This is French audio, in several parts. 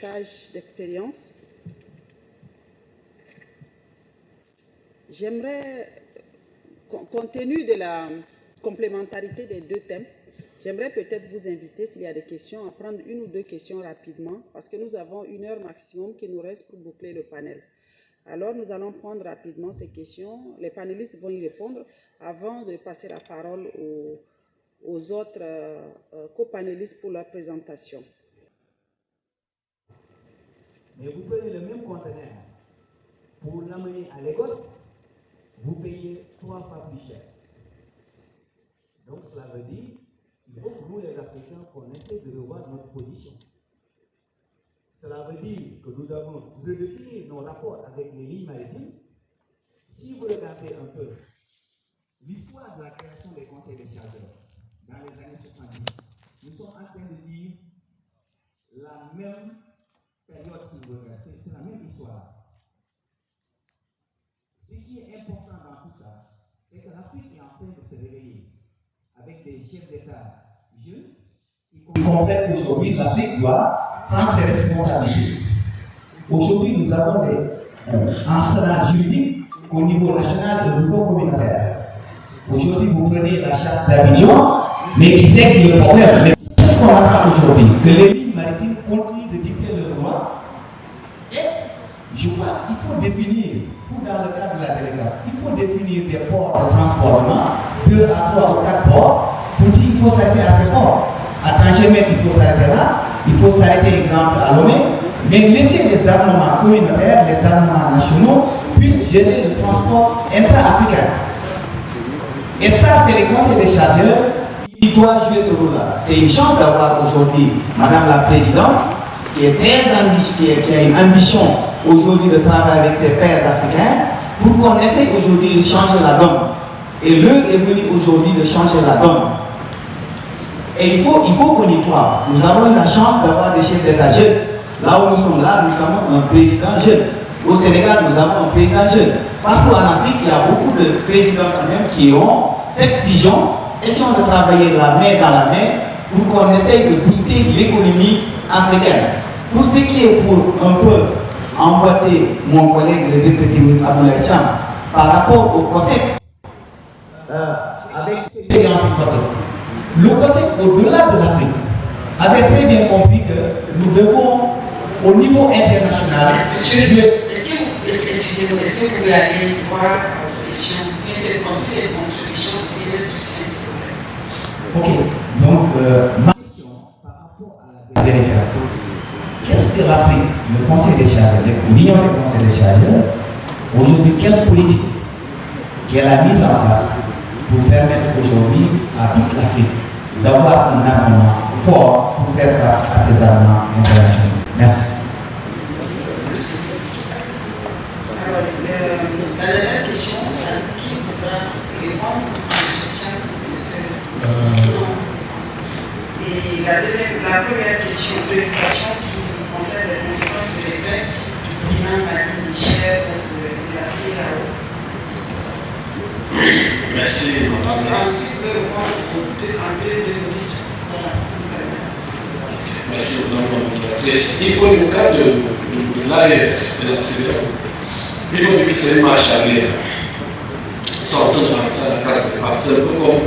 partage d'expérience. J'aimerais, compte tenu de la complémentarité des deux thèmes, j'aimerais peut-être vous inviter, s'il y a des questions, à prendre une ou deux questions rapidement, parce que nous avons 1 heure maximum qui nous reste pour boucler le panel. Alors, nous allons prendre rapidement ces questions. Les panélistes vont y répondre avant de passer la parole aux autres copanélistes pour leur présentation. Mais vous prenez le même conteneur pour l'amener à Lagos, vous payez 3 fois plus cher. Donc cela veut dire qu'il faut que nous les Africains qu'on essaie de revoir notre position. Cela veut dire que nous devons redéfinir nos rapports avec les lignes maritimes. Si vous regardez un peu l'histoire de la création des conseils des chargeurs dans les années 70, nous sommes en train de vivre la même période, si vous regardez, c'est la même histoire. Ce qui est important dans tout ça, c'est que l'Afrique est en train de se réveiller avec des chefs d'État jeunes qui comprennent qu'aujourd'hui l'Afrique doit prendre ses responsabilités. Aujourd'hui, nous avons un arsenal juridique au niveau national et au niveau communautaire. Aujourd'hui, vous prenez la charte d'Abidjan, mais qui règle le problème. Mais qu'est-ce qu'on attend aujourd'hui? Que les lignes maritimes continuent de dicter leurs lois. Et je crois qu'il faut définir, pour dans le cadre de la Sénégal, il faut définir des ports de transportement, 2 à 3 ou 4 ports, pour dire qu'il faut s'arrêter à ces ports. À Tangier, il faut s'arrêter là, il faut s'arrêter, exemple, à Lomé, mais laisser les armements communautaires, les armements nationaux, puissent gérer le transport intra-africain. Et ça, c'est les conseils des chargeurs qui doivent jouer ce rôle-là. C'est une chance d'avoir aujourd'hui Madame la Présidente, qui est très ambitieuse, qui a une ambition aujourd'hui de travailler avec ses pairs africains, pour qu'on essaie aujourd'hui de changer la donne. Et l'heure est venue aujourd'hui de changer la donne. Et il faut qu'on y croit. Nous avons eu la chance d'avoir des chefs d'État jeunes. Là où nous sommes là, nous avons un président jeune. Au Sénégal, nous avons un président jeune. Partout en Afrique, il y a beaucoup de présidents quand même qui ont cette vision. Essayons de travailler la main dans la main pour qu'on essaye de booster l'économie africaine. Pour ce qui est pour un peu emboîter mon collègue, le député Aboulaye Thiam, par rapport au COSEC, avec les anti-COSEC. Le COSEC, au-delà de l'Afrique, avait très bien compris que nous devons, au niveau international, Monsieur, excusez-moi, est-ce que vous pouvez aller droit aux questions? Toutes ces contributions, c'est d'être succinct, s'il vous plaît. Ok, donc ma question par rapport à la Sénégal, qu'est-ce que l'Afrique, le Conseil des chargeurs, l'Union des conseils des chargeurs, aujourd'hui, quelle politique qu'elle a mise en place pour permettre aujourd'hui à toute l'Afrique d'avoir un armement fort pour faire face à ces armements internationaux? Merci. Alors, la dernière question, qui voudra répondre? Et la première question, préoccupation qui concerne les conséquences de l'effet du climat Mali, Niger, de la CAO. Merci, madame. Tu peux répondre en 2 minutes. Merci, madame. Il faut, dans le cas de l'AES, de la CEDEAO, il faut que c'est une marche arrière. Sortant de la classe des partis, c'est un peu comme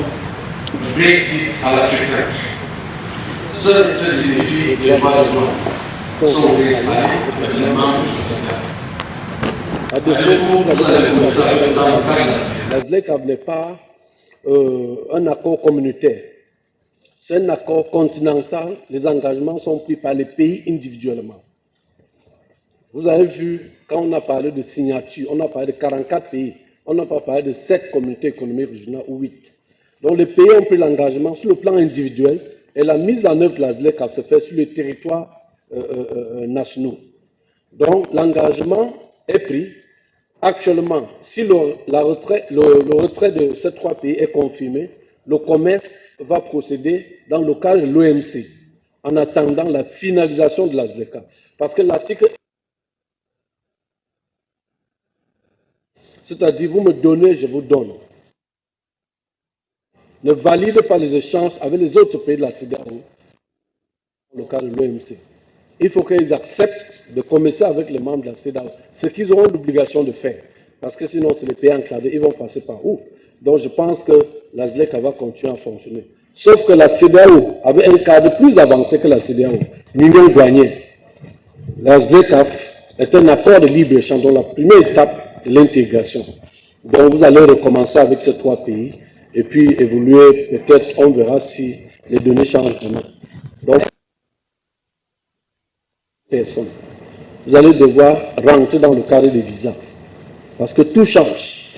le Brexit à l'Africain. Ça signifie que les droits de l'homme sont installés avec les membres de la CEDEAO. La ZLECAf n'est pas un accord communautaire. C'est un accord continental. Les engagements sont pris par les pays individuellement. Vous avez vu, quand on a parlé de signature, on a parlé de 44 pays. On n'a pas parlé de 7 communautés économiques régionales ou 8. Donc les pays ont pris l'engagement sur le plan individuel et la mise en œuvre de la ZLECAf se fait sur les territoires nationaux. Donc l'engagement est pris. Actuellement, si le retrait de ces 3 pays est confirmé, le commerce va procéder dans le cadre de l'OMC en attendant la finalisation de la ZLECAf. Parce que l'article, c'est-à-dire vous me donnez, je vous donne, ne valide pas les échanges avec les autres pays de la CEDEAO dans le cadre de l'OMC. il faut qu'ils acceptent de commercer avec les membres de la CEDEAO, ce qu'ils auront l'obligation de faire. Parce que sinon, c'est les pays enclavés, ils vont passer par où? Donc je pense que la ZLECA va continuer à fonctionner. Sauf que la CEDEAO avait un cadre plus avancé que la CEDEAO, l'union douanière. La ZLECA est un accord de libre-échange, donc la première étape de l'intégration. Donc vous allez recommencer avec ces 3 pays et puis évoluer, peut-être on verra si les données changent vraiment. Donc, personne. Vous allez devoir rentrer dans le cadre des visas. Parce que tout change.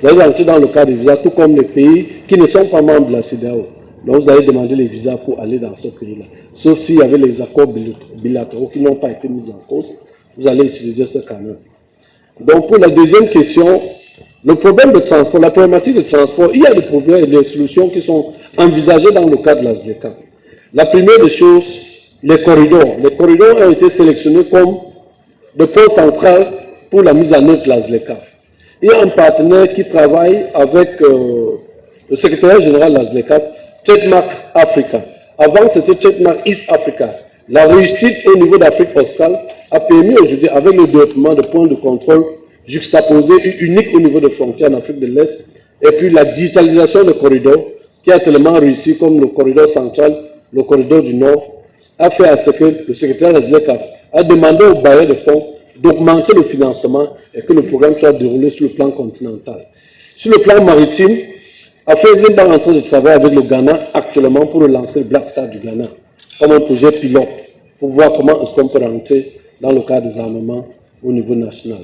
Vous allez rentrer dans le cadre des visas, tout comme les pays qui ne sont pas membres de la CEDEAO. Donc vous allez demander les visas pour aller dans ce pays-là. Sauf s'il y avait les accords bilatéraux qui n'ont pas été mis en cause, vous allez utiliser ce canal. Donc pour la deuxième question, le problème de transport, la problématique de transport, il y a des problèmes et des solutions qui sont envisagées dans le cadre de la ZLECA. La première des choses, les corridors. Les corridors ont été sélectionnés comme de pôle central pour la mise en œuvre de la ZLECA. Il y a un partenaire qui travaille avec le secrétaire général de la ZLECA, Checkmark Africa. Avant, c'était Checkmark East Africa. La réussite au niveau d'Afrique australe a permis aujourd'hui, avec le développement de points de contrôle juxtaposés et uniques au niveau des frontières en Afrique de l'Est, et puis la digitalisation des corridors, qui a tellement réussi comme le corridor central, le corridor du Nord, a fait à ce que le secrétaire de la ZLECA a demandé aux bailleurs de fonds d'augmenter le financement et que le programme soit déroulé sur le plan continental. Sur le plan maritime, Afrexim est en train de travailler avec le Ghana actuellement pour relancer le Black Star du Ghana comme un projet pilote pour voir comment est-ce qu'on peut rentrer dans le cadre des armements au niveau national.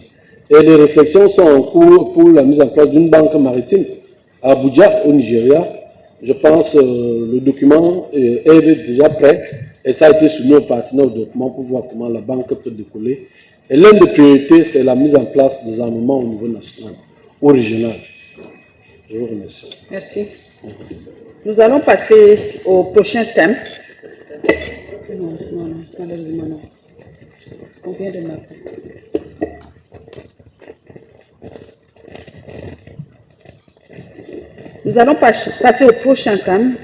Et les réflexions sont en cours pour la mise en place d'une banque maritime à Abuja, au Nigeria. Je pense le document est déjà prêt et ça a été soumis au partenaire au développement pour voir comment la banque peut décoller. Et l'une des priorités, c'est la mise en place des armements au niveau national ou régional. Je vous remercie. Merci. Nous allons passer au prochain thème. Non, malheureusement non. On vient de m'appeler. Nous allons passer au prochain thème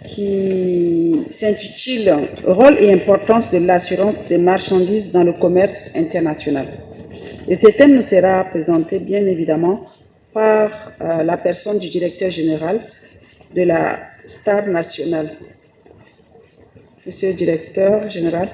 qui s'intitule « Rôle et importance de l'assurance des marchandises dans le commerce international ». Et ce thème nous sera présenté bien évidemment par la personne du directeur général de la Star Nationale. Monsieur le directeur général.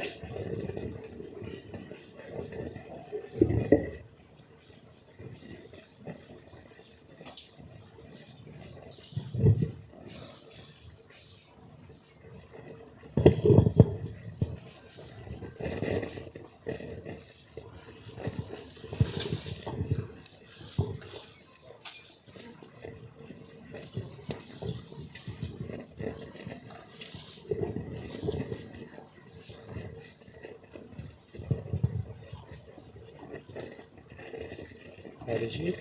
La régie.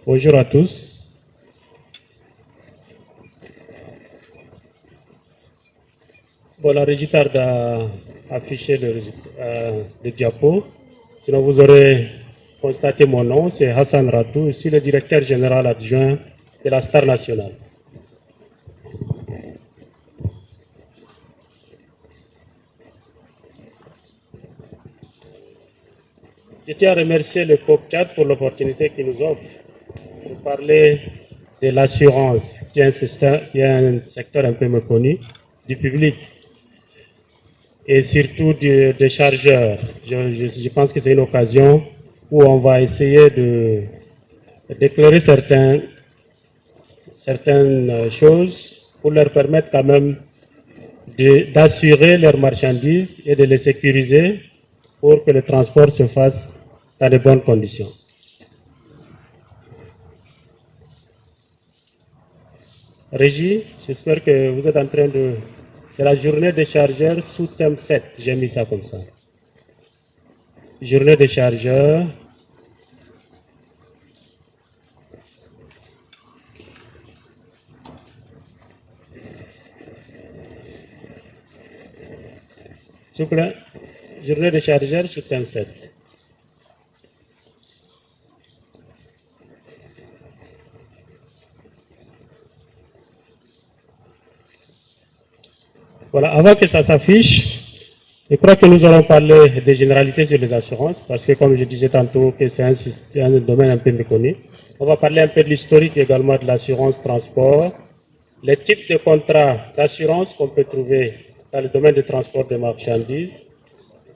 Bonjour à tous. Bon, la régie tarde à afficher le diapo. Sinon, vous aurez constaté mon nom, c'est Hassan Radou. Je suis le directeur général adjoint de la Star Nationale. Je tiens à remercier le COP4 pour l'opportunité qu'il nous offre pour parler de l'assurance, qui est un secteur un peu méconnu, du public et surtout des chargeurs. Je pense que c'est une occasion où on va essayer d'éclairer certaines choses pour leur permettre quand même d'assurer leurs marchandises et de les sécuriser pour que le transport se fasse dans de bonnes conditions. Régie, j'espère que vous êtes en train de... C'est la journée des chargeurs sous thème 7, j'ai mis ça comme ça. Journée des chargeurs. S'il vous plaît, journée des chargeurs sous thème 7. Voilà, avant que ça s'affiche, je crois que nous allons parler des généralités sur les assurances, parce que comme je disais tantôt, que c'est un domaine un peu méconnu. On va parler un peu de l'historique également de l'assurance transport, les types de contrats d'assurance qu'on peut trouver dans le domaine du transport de marchandises,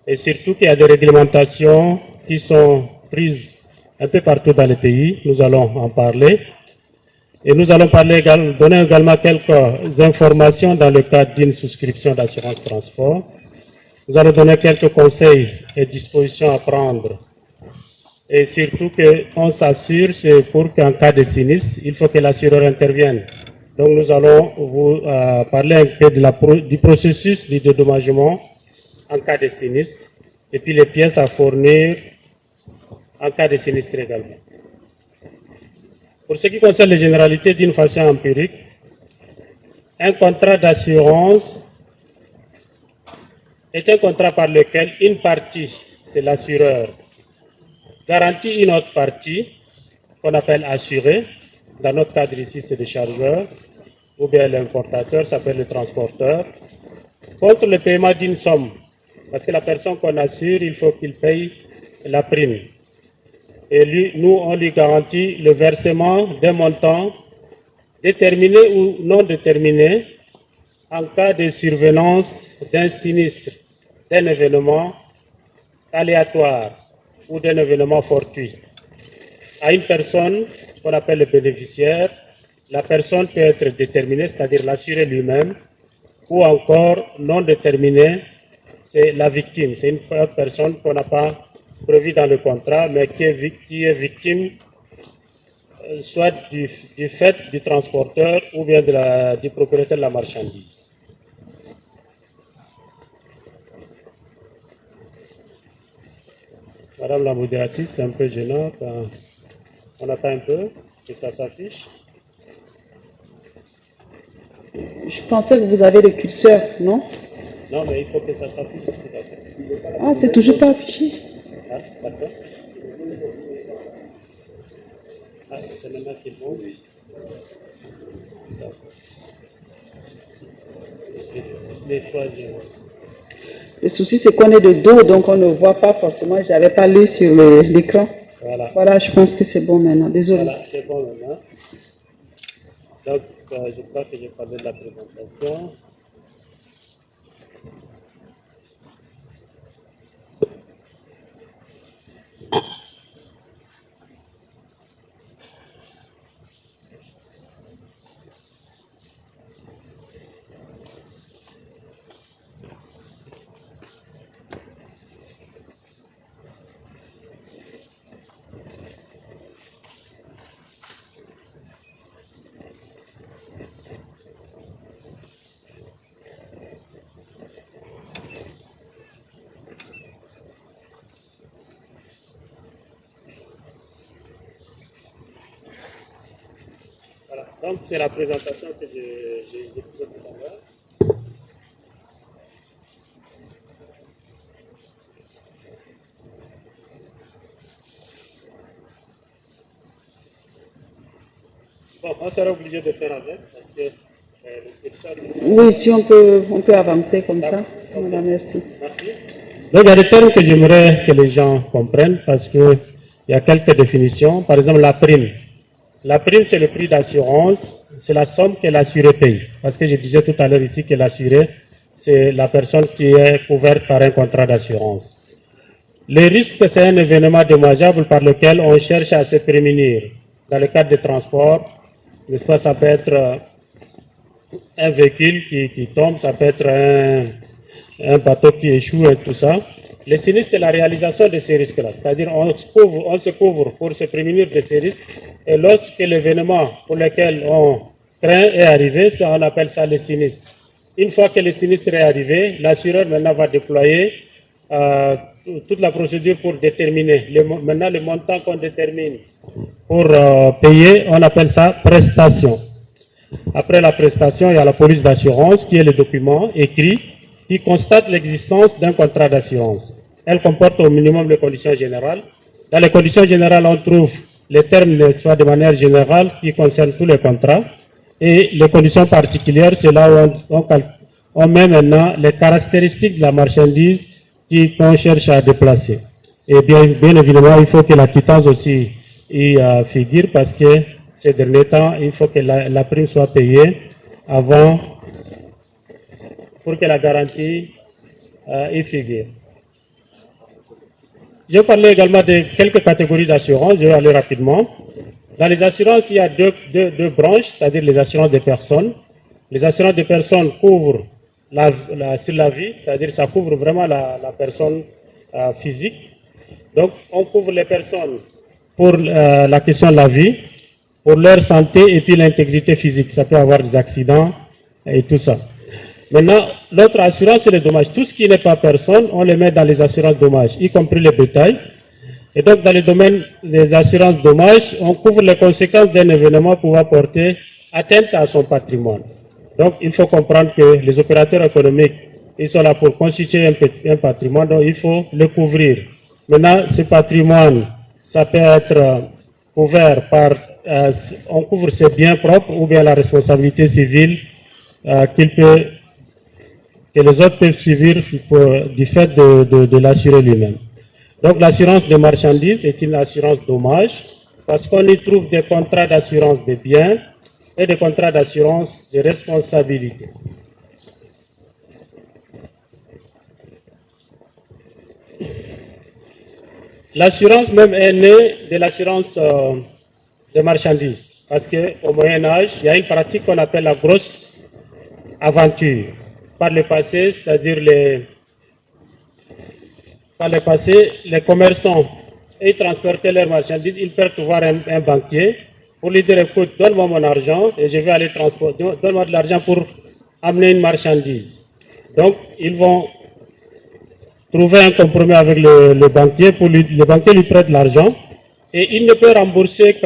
et surtout qu'il y a des réglementations qui sont prises un peu partout dans le pays. Nous allons en parler. Et nous allons donner également quelques informations dans le cadre d'une souscription d'assurance transport. Nous allons donner quelques conseils et dispositions à prendre. Et surtout qu'on s'assure, c'est pour qu'en cas de sinistre, il faut que l'assureur intervienne. Donc nous allons vous parler un peu du processus du dédommagement en cas de sinistre et puis les pièces à fournir en cas de sinistre également. Pour ce qui concerne les généralités d'une façon empirique, un contrat d'assurance est un contrat par lequel une partie, c'est l'assureur, garantit une autre partie, qu'on appelle assuré. Dans notre cadre ici, c'est le chargeur, ou bien l'importateur, ça s'appelle le transporteur, contre le paiement d'une somme. Parce que la personne qu'on assure, il faut qu'il paye la prime. Et lui, nous, on lui garantit le versement d'un montant déterminé ou non déterminé en cas de survenance d'un sinistre, d'un événement aléatoire ou d'un événement fortuit. À une personne qu'on appelle le bénéficiaire, la personne peut être déterminée, c'est-à-dire l'assuré lui-même, ou encore non déterminée, c'est la victime. C'est une personne qu'on n'a pas prévue dans le contrat, mais qui est victime soit du fait du transporteur ou bien du propriétaire de la marchandise. Madame la modératrice, c'est un peu gênant. On attend un peu que ça s'affiche. Je pensais que vous avez le curseur, non? Non, mais il faut que ça s'affiche ici. Ah, c'est toujours pas affiché. Ah, d'accord. Ah, c'est maintenant qu'il monte. D'accord. Les troisièmes. Le souci, c'est qu'on est de dos, donc on ne voit pas forcément. Je n'avais pas lu sur l'écran. Voilà. Voilà, je pense que c'est bon maintenant. Désolé. Voilà, c'est bon maintenant. Donc, je crois que j'ai parlé de la présentation. Voilà, donc c'est la présentation que j'ai faite tout à l'heure. Bon, on sera obligé de faire avec parce que le curseur... Oui, si on peut avancer comme ça. Voilà, merci. Merci. Donc, il y a des termes que j'aimerais que les gens comprennent parce qu'il y a quelques définitions. Par exemple, la prime. La prime, c'est le prix d'assurance, c'est la somme que l'assuré paye. Parce que je disais tout à l'heure ici que l'assuré, c'est la personne qui est couverte par un contrat d'assurance. Le risque, c'est un événement dommageable par lequel on cherche à se prémunir. Dans le cadre des transports, n'est-ce pas, ça peut être un véhicule qui tombe, ça peut être un bateau qui échoue et tout ça. Le sinistre, c'est la réalisation de ces risques-là. C'est-à-dire, on se couvre pour se prémunir de ces risques. Et lorsque l'événement pour lequel on craint est arrivé, on appelle ça le sinistre. Une fois que le sinistre est arrivé, l'assureur maintenant va déployer toute la procédure pour déterminer. Maintenant, le montant qu'on détermine pour payer, on appelle ça prestation. Après la prestation, il y a la police d'assurance qui est le document écrit qui constate l'existence d'un contrat d'assurance. Elle comporte au minimum les conditions générales. Dans les conditions générales, on trouve les termes, soit de manière générale, qui concernent tous les contrats. Et les conditions particulières, c'est là où on met maintenant les caractéristiques de la marchandise qu'on cherche à déplacer. Et bien évidemment, il faut que la quittance aussi y figure parce que ces derniers temps, il faut que la prime soit payée avant pour que la garantie y figure. Je vais parler également de quelques catégories d'assurances, je vais aller rapidement. Dans les assurances, il y a deux branches, c'est-à-dire les assurances des personnes. Les assurances des personnes couvrent sur la vie, c'est-à-dire ça couvre vraiment la personne physique. Donc, on couvre les personnes pour la question de la vie, pour leur santé et puis l'intégrité physique. Ça peut avoir des accidents et tout ça. Maintenant, l'autre assurance, c'est les dommages. Tout ce qui n'est pas personne, on les met dans les assurances dommages, y compris les bétails. Et donc, dans le domaine des assurances dommages, on couvre les conséquences d'un événement pouvant porter atteinte à son patrimoine. Donc, il faut comprendre que les opérateurs économiques, ils sont là pour constituer un patrimoine, donc il faut le couvrir. Maintenant, ce patrimoine, ça peut être couvert par, on couvre ses biens propres ou bien la responsabilité civile que les autres peuvent suivre du fait de l'assurer lui-même. Donc l'assurance des marchandises est une assurance dommage parce qu'on y trouve des contrats d'assurance des biens et des contrats d'assurance de responsabilité. L'assurance même est née de l'assurance des marchandises parce qu'au Moyen-Âge, il y a une pratique qu'on appelle la grosse aventure. Par le passé, c'est-à-dire les commerçants, ils transportaient leurs marchandises, ils peuvent voir un banquier pour lui dire, écoute, donne-moi mon argent et je vais aller transporter, donne-moi de l'argent pour amener une marchandise. Donc, ils vont trouver un compromis avec le banquier, le banquier lui prête l'argent et il ne peut rembourser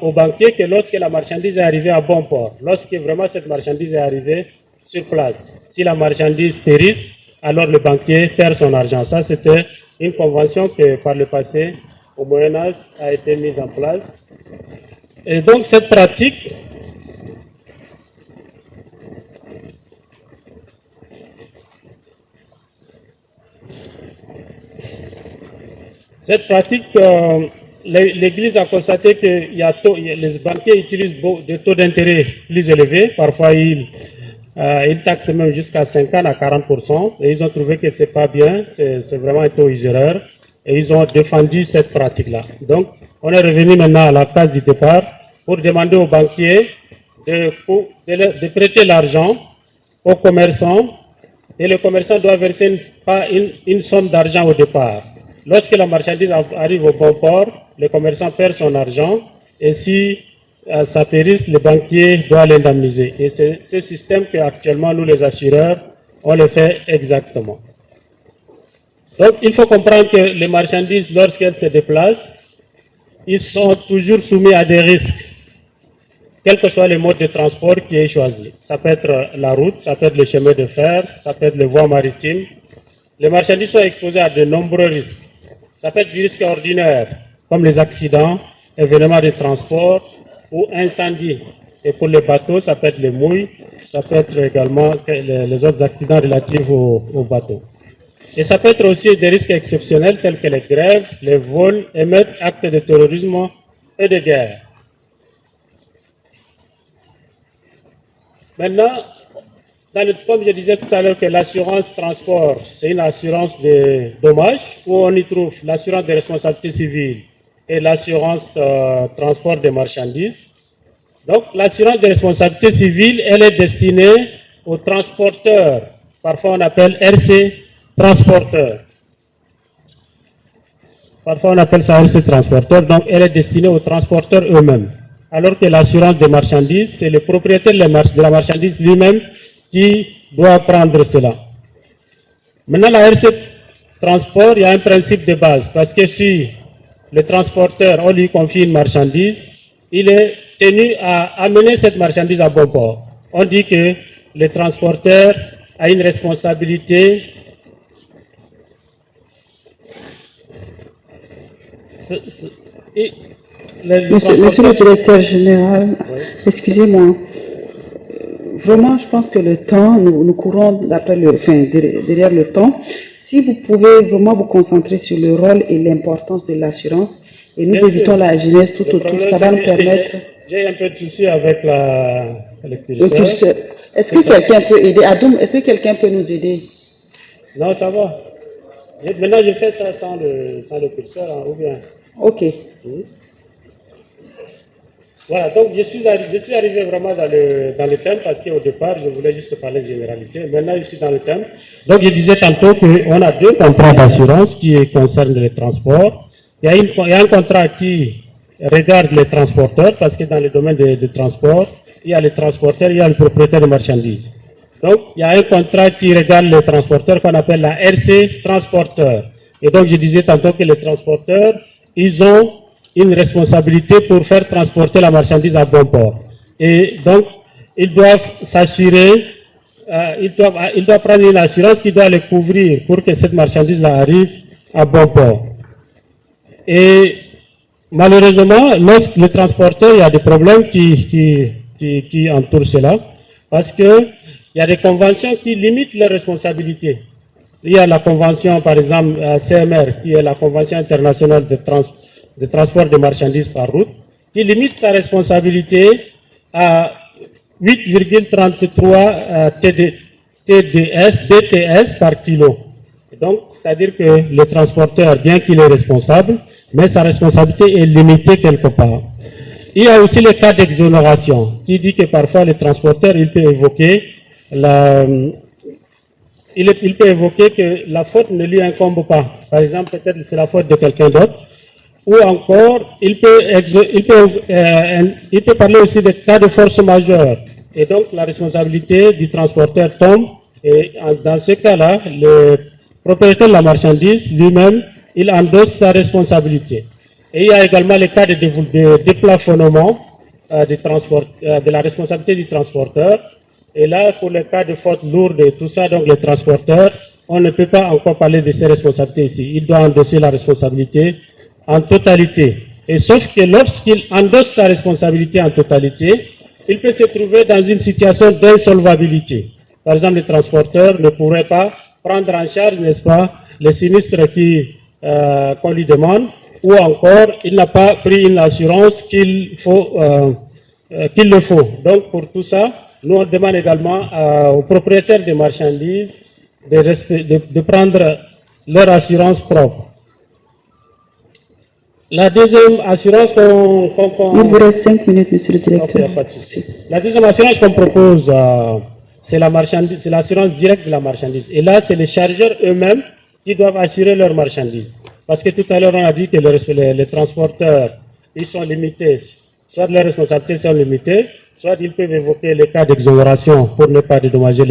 au banquier que lorsque la marchandise est arrivée à bon port, lorsque vraiment cette marchandise est arrivée sur place. Si la marchandise périsse, alors le banquier perd son argent. Ça, c'était une convention que par le passé, au Moyen-Âge, a été mise en place. Et donc, cette pratique l'Église a constaté que les banquiers utilisent des taux d'intérêt plus élevés. Parfois, ils taxent même jusqu'à 50 à 40%. Et ils ont trouvé que c'est pas bien, c'est vraiment un taux usuraire. Et ils ont défendu cette pratique-là. Donc, on est revenu maintenant à la case du départ pour demander aux banquiers de prêter l'argent aux commerçants. Et le commerçant doit verser une somme d'argent au départ. Lorsque la marchandise arrive au bon port, le commerçant perd son argent et si ça périsse, le banquier doit l'indemniser. Et c'est ce système qu'actuellement nous les assureurs, on le fait exactement. Donc il faut comprendre que les marchandises, lorsqu'elles se déplacent, ils sont toujours soumis à des risques, quel que soit le mode de transport qui est choisi. Ça peut être la route, ça peut être le chemin de fer, ça peut être les voies maritimes. Les marchandises sont exposées à de nombreux risques. Ça peut être du risque ordinaire, comme les accidents, événements de transport ou incendies. Et pour les bateaux, ça peut être les mouilles, ça peut être également les autres accidents relatifs aux bateaux. Et ça peut être aussi des risques exceptionnels tels que les grèves, les vols, émeutes, actes de terrorisme et de guerre. Maintenant, comme je disais tout à l'heure que l'assurance transport, c'est une assurance de dommages, où on y trouve l'assurance de responsabilité civile et l'assurance transport des marchandises. Donc, l'assurance de responsabilité civile, elle est destinée aux transporteurs. Parfois, on appelle RC transporteur. Parfois, on appelle ça RC transporteur. Donc, elle est destinée aux transporteurs eux-mêmes. Alors que l'assurance des marchandises, c'est le propriétaire de la marchandise lui-même qui doit prendre cela. Maintenant, la RC transport, il y a un principe de base. Parce que si le transporteur, on lui confie une marchandise, il est tenu à amener cette marchandise à bon port. On dit que le transporteur a une responsabilité Monsieur le directeur général, oui. Excusez-moi, vraiment, je pense que le temps, nous courons derrière le temps. Si vous pouvez vraiment vous concentrer sur le rôle et l'importance de l'assurance, et nous évitons la jeunesse tout autour, ça va nous permettre... J'ai un peu de souci avec le curseur. Est-ce que quelqu'un peut aider? Adoum, est-ce que quelqu'un peut nous aider? Non, ça va. Maintenant, je fais ça sans le curseur, hein, ou bien... Ok. Voilà, donc je suis arrivé vraiment dans le thème parce qu'au départ, je voulais juste parler de généralité. Maintenant, je suis dans le thème. Donc, je disais tantôt qu'on a 2 contrats d'assurance qui concernent les transports. Il y a un contrat qui regarde les transporteurs parce que dans le domaine des transports, il y a les transporteurs, il y a le propriétaire de marchandises. Donc, il y a un contrat qui regarde les transporteurs qu'on appelle la RC transporteur. Et donc, je disais tantôt que les transporteurs, ils ont une responsabilité pour faire transporter la marchandise à bon port. Et donc, ils doivent s'assurer, ils doivent prendre une assurance qui doit les couvrir pour que cette marchandise-là arrive à bon port. Et malheureusement, lorsque le transporteur, il y a des problèmes qui entourent cela, parce que il y a des conventions qui limitent les responsabilités. Il y a la convention, par exemple, CMR, qui est la Convention internationale de transport de marchandises par route, qui limite sa responsabilité à 8,33 DTS par kilo. Donc, c'est-à-dire que le transporteur, bien qu'il est responsable, mais sa responsabilité est limitée quelque part. Il y a aussi le cas d'exonération, qui dit que parfois le transporteur, il peut évoquer que la faute ne lui incombe pas. Par exemple, peut-être c'est la faute de quelqu'un d'autre. Ou encore, il peut parler aussi des cas de force majeure. Et donc, la responsabilité du transporteur tombe. Et dans ce cas-là, le propriétaire de la marchandise, lui-même, il endosse sa responsabilité. Et il y a également le cas de déplafonnement de la responsabilité du transporteur. Et là, pour le cas de faute lourde et tout ça, donc les transporteurs, on ne peut pas encore parler de ces responsabilités ici. Il doit endosser la responsabilité en totalité. Et sauf que lorsqu'il endosse sa responsabilité en totalité, il peut se trouver dans une situation d'insolvabilité. Par exemple, le transporteur ne pourrait pas prendre en charge, n'est-ce pas, les sinistres qu'on lui demande, ou encore, il n'a pas pris une assurance qu'il le faut. Donc, pour tout ça, nous, on demande également aux propriétaires des marchandises de prendre leur assurance propre. La deuxième assurance qu'on... Il vous reste 5 minutes, monsieur le directeur. Okay, pas de souci. La deuxième assurance qu'on propose, c'est l'assurance directe de la marchandise. Et là, c'est les chargeurs eux-mêmes qui doivent assurer leur marchandise. Parce que tout à l'heure, on a dit que les transporteurs, ils sont limités. Soit leurs responsabilités sont limitées, soit ils peuvent évoquer les cas d'exonération pour ne pas dédommager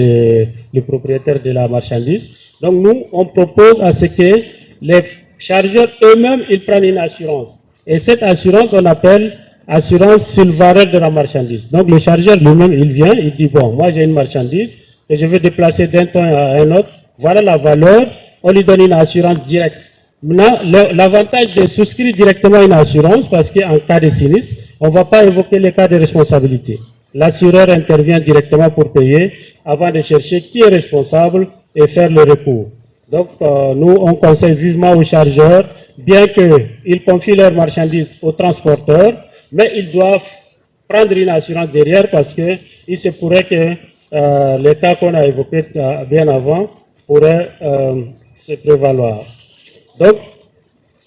les propriétaires de la marchandise. Donc nous, on propose à ce que les chargeurs eux-mêmes, ils prennent une assurance. Et cette assurance, on appelle assurance sur le valeur de la marchandise. Donc le chargeur lui-même, il vient, il dit, bon, moi j'ai une marchandise et je vais déplacer d'un temps à un autre. Voilà la valeur, on lui donne une assurance directe. Maintenant, l'avantage de souscrire directement une assurance, parce qu'en cas de sinistre, on ne va pas évoquer les cas de responsabilité. L'assureur intervient directement pour payer avant de chercher qui est responsable et faire le recours. Donc, nous, on conseille vivement aux chargeurs, bien qu'ils confient leurs marchandises aux transporteurs, mais ils doivent prendre une assurance derrière parce qu'il se pourrait que les cas qu'on a évoqués bien avant pourraient se prévaloir. Donc,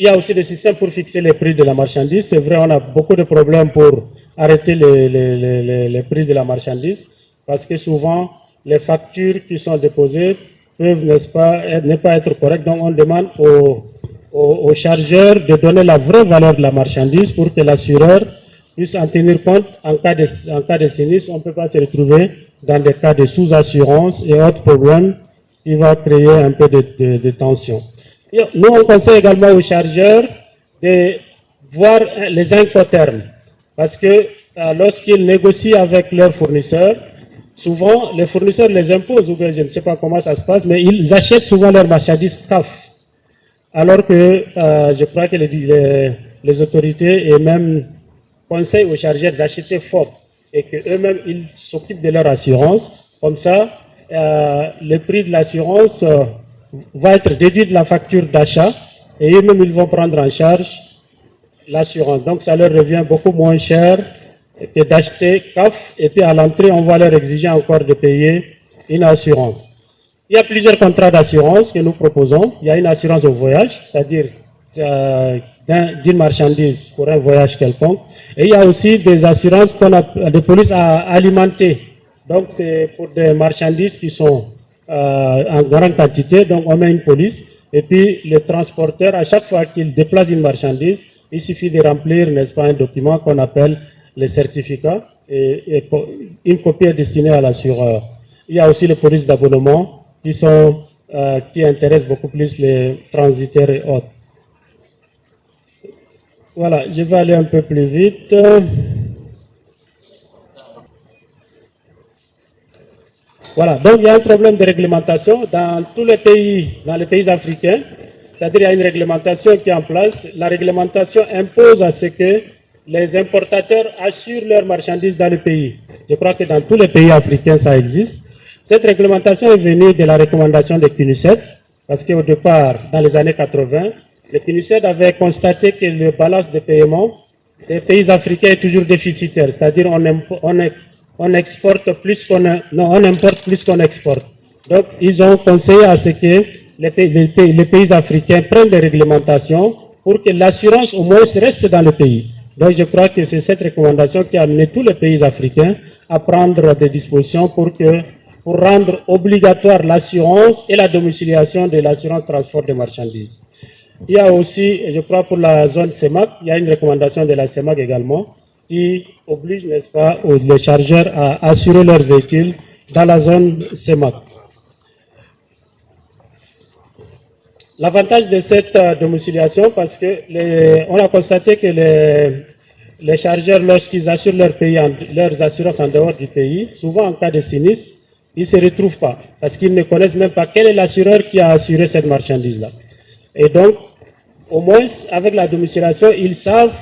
il y a aussi des systèmes pour fixer les prix de la marchandise. C'est vrai, on a beaucoup de problèmes pour arrêter les prix de la marchandise parce que souvent, les factures qui sont déposées peuvent, ne pas être correctes. Donc, on demande aux chargeurs de donner la vraie valeur de la marchandise pour que l'assureur puisse en tenir compte en cas de sinistre. On ne peut pas se retrouver dans des cas de sous-assurance et autres problèmes qui vont créer un peu de tension. Nous, on conseille également aux chargeurs de voir les incoterms. Parce que lorsqu'ils négocient avec leurs fournisseurs, souvent, les fournisseurs les imposent, ou bien je ne sais pas comment ça se passe, mais ils achètent souvent leurs marchandises CAF. Alors que je crois que les autorités et même conseillent aux chargeurs d'acheter FOB. et qu'eux-mêmes, ils s'occupent de leur assurance. Comme ça, le prix de l'assurance va être déduit de la facture d'achat et eux-mêmes, ils vont prendre en charge l'assurance. Donc, ça leur revient beaucoup moins cher que d'acheter CAF et puis à l'entrée, on va leur exiger encore de payer une assurance. Il y a plusieurs contrats d'assurance que nous proposons. Il y a une assurance au voyage, c'est-à-dire d'une marchandise pour un voyage quelconque. Et il y a aussi des assurances de police alimentée. Donc, c'est pour des marchandises qui sont en grande quantité. Donc, on met une police. Et puis, le transporteur, à chaque fois qu'il déplace une marchandise, il suffit de remplir, n'est-ce pas, un document qu'on appelle le certificat. Et une copie est destinée à l'assureur. Il y a aussi les polices d'abonnement qui intéressent beaucoup plus les transitaires et autres. Voilà, je vais aller un peu plus vite. Voilà, donc il y a un problème de réglementation dans tous les pays, dans les pays africains. C'est-à-dire il y a une réglementation qui est en place. La réglementation impose à ce que les importateurs assurent leurs marchandises dans le pays. Je crois que dans tous les pays africains, ça existe. Cette réglementation est venue de la recommandation de CNUSED, parce qu'au départ, dans les années 80, le CNUSED avait constaté que le balance de paiement des pays africains est toujours déficitaire, c'est-à-dire on exporte plus qu'on on importe plus qu'on exporte. Donc, ils ont conseillé à ce que les pays africains prennent des réglementations pour que l'assurance au moins reste dans le pays. Donc, je crois que c'est cette recommandation qui a amené tous les pays africains à prendre des dispositions pour rendre obligatoire l'assurance et la domiciliation de l'assurance transport de marchandises. Il y a aussi, je crois pour la zone CEMAC, il y a une recommandation de la CEMAC également qui oblige, n'est-ce pas, les chargeurs à assurer leurs véhicules dans la zone CEMAC. L'avantage de cette domiciliation, parce que on a constaté que les chargeurs, lorsqu'ils assurent leurs assurances en dehors du pays, souvent en cas de sinistre, ils ne se retrouvent pas, parce qu'ils ne connaissent même pas quel est l'assureur qui a assuré cette marchandise-là. Et donc, au moins, avec la domiciliation, ils savent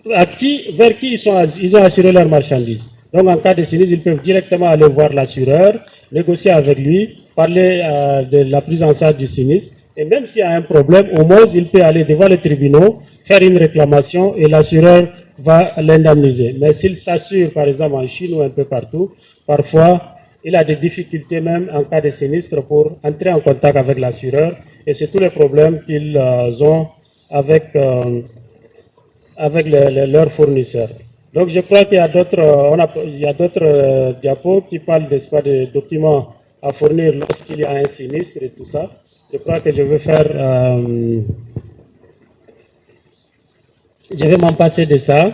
vers qui ils ont assuré leur marchandise. Donc, en cas de sinistre, ils peuvent directement aller voir l'assureur, négocier avec lui, parler de la prise en charge du sinistre. Et même s'il y a un problème, au moins, il peut aller devant les tribunaux, faire une réclamation et l'assureur va l'indemniser. Mais s'il s'assure, par exemple, en Chine ou un peu partout, parfois, il a des difficultés même en cas de sinistre pour entrer en contact avec l'assureur. Et c'est tous les problèmes qu'ils ont avec leurs fournisseurs. Donc je crois qu'il y a d'autres diapos qui parlent de documents à fournir lorsqu'il y a un sinistre et tout ça. Je crois que je vais m'en passer de ça.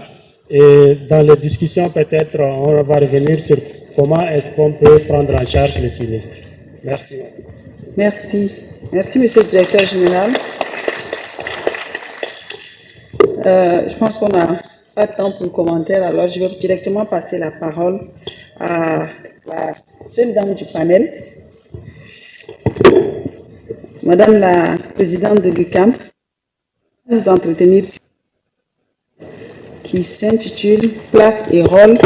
Et dans les discussions, peut-être, on va revenir sur comment est-ce qu'on peut prendre en charge les sinistres. Merci. Merci. Merci, Monsieur le Directeur Général. Je pense qu'on n'a pas de temps pour le commentaire, alors je vais directement passer la parole à la seule dame du panel, Madame la Présidente de l'UCAM, nous entretenir qui s'intitule « Place et rôle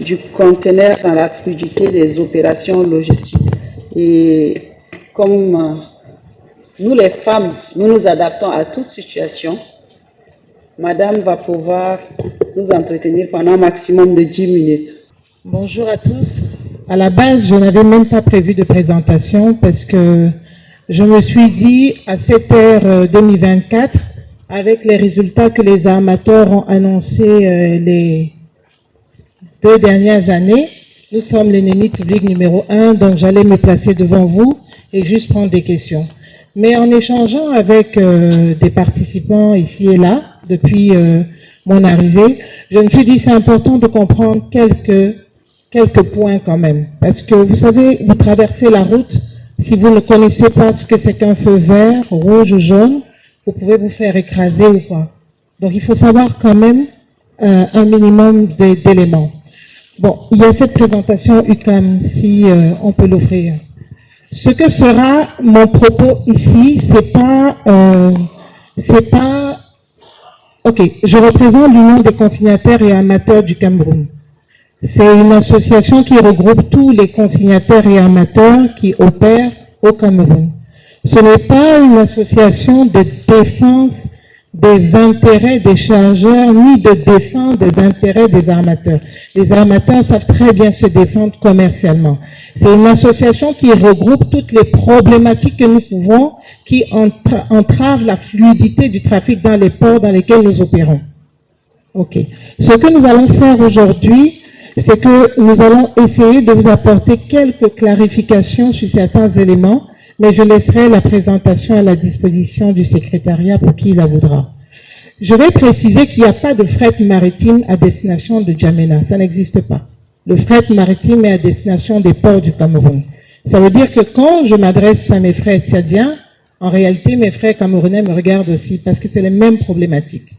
du conteneur dans la fluidité des opérations logistiques ». Et comme nous les femmes, nous nous adaptons à toute situation, Madame va pouvoir nous entretenir pendant un maximum de 10 minutes. Bonjour à tous. À la base, je n'avais même pas prévu de présentation parce que je me suis dit à cette heure 2024, avec les résultats que les armateurs ont annoncés les 2 dernières années, nous sommes l'ennemi public numéro 1, donc j'allais me placer devant vous et juste prendre des questions. Mais en échangeant avec des participants ici et là, depuis mon arrivée, je me suis dit c'est important de comprendre quelques points quand même. Parce que vous savez, vous traversez la route, si vous ne connaissez pas ce que c'est qu'un feu vert, rouge ou jaune, vous pouvez vous faire écraser ou pas. Donc il faut savoir quand même un minimum d'éléments. Bon, il y a cette présentation UCAM, si on peut l'offrir. Ce que sera mon propos ici, c'est pas ok, je représente l'Union des consignataires et amateurs du Cameroun. C'est une association qui regroupe tous les consignataires et armateurs qui opèrent au Cameroun. Ce n'est pas une association de défense des intérêts des chargeurs, ni de défense des intérêts des armateurs. Les armateurs savent très bien se défendre commercialement. C'est une association qui regroupe toutes les problématiques que nous pouvons, qui entravent la fluidité du trafic dans les ports dans lesquels nous opérons. OK. Ce que nous allons faire aujourd'hui, c'est que nous allons essayer de vous apporter quelques clarifications sur certains éléments, mais je laisserai la présentation à la disposition du secrétariat pour qui la voudra. Je vais préciser qu'il n'y a pas de fret maritime à destination de N'Djamena. Ça n'existe pas. Le fret maritime est à destination des ports du Cameroun. Ça veut dire que quand je m'adresse à mes frères tchadiens, en réalité, mes frères camerounais me regardent aussi parce que c'est les mêmes problématiques.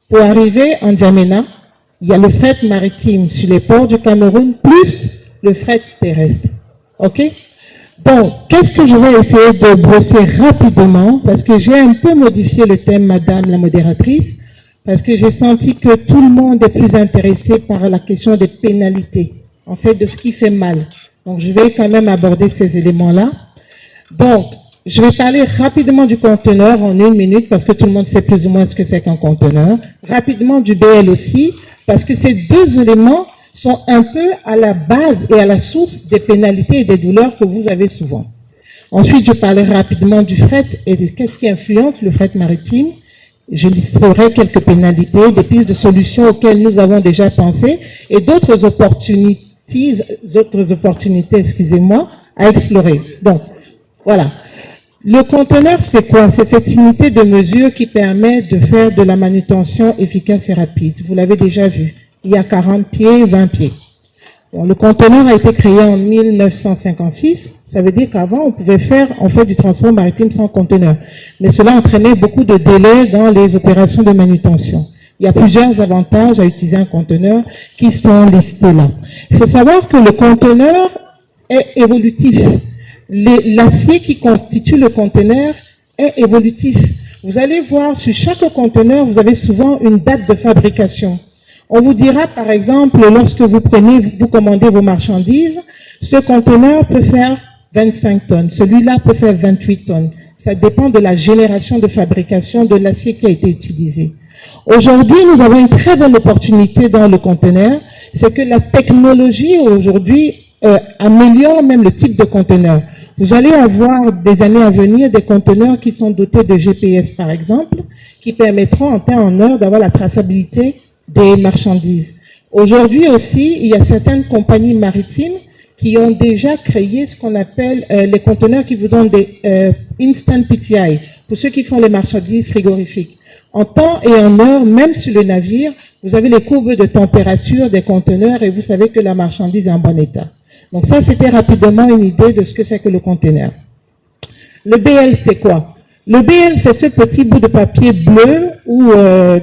Pour arriver en N'Djamena, il y a le fret maritime sur les ports du Cameroun plus le fret terrestre. OK? Donc, qu'est-ce que je vais essayer de brosser rapidement, parce que j'ai un peu modifié le thème, madame la modératrice, parce que j'ai senti que tout le monde est plus intéressé par la question des pénalités, en fait, de ce qui fait mal. Donc, je vais quand même aborder ces éléments-là. Donc, je vais parler rapidement du conteneur en 1 minute, parce que tout le monde sait plus ou moins ce que c'est qu'un conteneur. Rapidement du BL aussi, parce que ces deux éléments sont un peu à la base et à la source des pénalités et des douleurs que vous avez souvent. Ensuite, je parlerai rapidement du fret et de qu'est-ce qui influence le fret maritime. Je listerai quelques pénalités, des pistes de solutions auxquelles nous avons déjà pensé et d'autres opportunités, excusez-moi, à explorer. Donc, voilà. Le conteneur, c'est quoi? C'est cette unité de mesure qui permet de faire de la manutention efficace et rapide. Vous l'avez déjà vu. Il y a 40 pieds, 20 pieds. Bon, le conteneur a été créé en 1956. Ça veut dire qu'avant, on pouvait faire, en fait, du transport maritime sans conteneur. Mais cela entraînait beaucoup de délais dans les opérations de manutention. Il y a plusieurs avantages à utiliser un conteneur qui sont listés là. Il faut savoir que le conteneur est évolutif. L'acier qui constitue le conteneur est évolutif. Vous allez voir, sur chaque conteneur, vous avez souvent une date de fabrication. On vous dira, par exemple, lorsque vous commandez vos marchandises, ce conteneur peut faire 25 tonnes. Celui-là peut faire 28 tonnes. Ça dépend de la génération de fabrication de l'acier qui a été utilisé. Aujourd'hui, nous avons une très bonne opportunité dans le conteneur. C'est que la technologie, aujourd'hui, améliore même le type de conteneur. Vous allez avoir des années à venir des conteneurs qui sont dotés de GPS, par exemple, qui permettront en temps en heure d'avoir la traçabilité des marchandises. Aujourd'hui aussi, il y a certaines compagnies maritimes qui ont déjà créé ce qu'on appelle les conteneurs qui vous donnent des Instant PTI, pour ceux qui font les marchandises frigorifiques. En temps et en heure, même sur le navire, vous avez les courbes de température des conteneurs et vous savez que la marchandise est en bon état. Donc ça, c'était rapidement une idée de ce que c'est que le conteneur. Le BL, c'est quoi? Le BL, c'est ce petit bout de papier bleu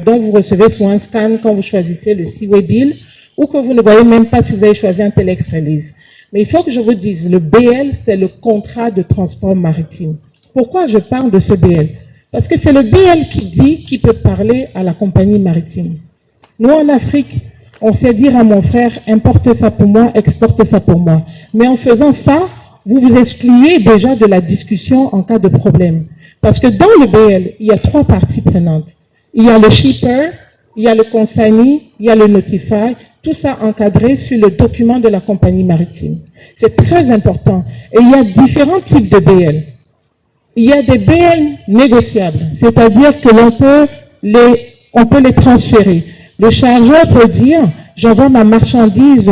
dont vous recevez soit un scan quand vous choisissez le Seaway Bill ou que vous ne voyez même pas si vous avez choisi un Telex Release. Mais il faut que je vous dise, le BL, c'est le contrat de transport maritime. Pourquoi je parle de ce BL? Parce que c'est le BL qui dit qui peut parler à la compagnie maritime. Nous, en Afrique, on sait dire à mon frère, importe ça pour moi, exporte ça pour moi. Mais en faisant ça, vous vous excluez déjà de la discussion en cas de problème. Parce que dans le BL, il y a 3 parties prenantes. Il y a le shipper, il y a le consignee, il y a le notify, tout ça encadré sur le document de la compagnie maritime. C'est très important. Et il y a différents types de BL. Il y a des BL négociables, c'est-à-dire que on peut les transférer. Le chargeur peut dire, j'envoie ma marchandise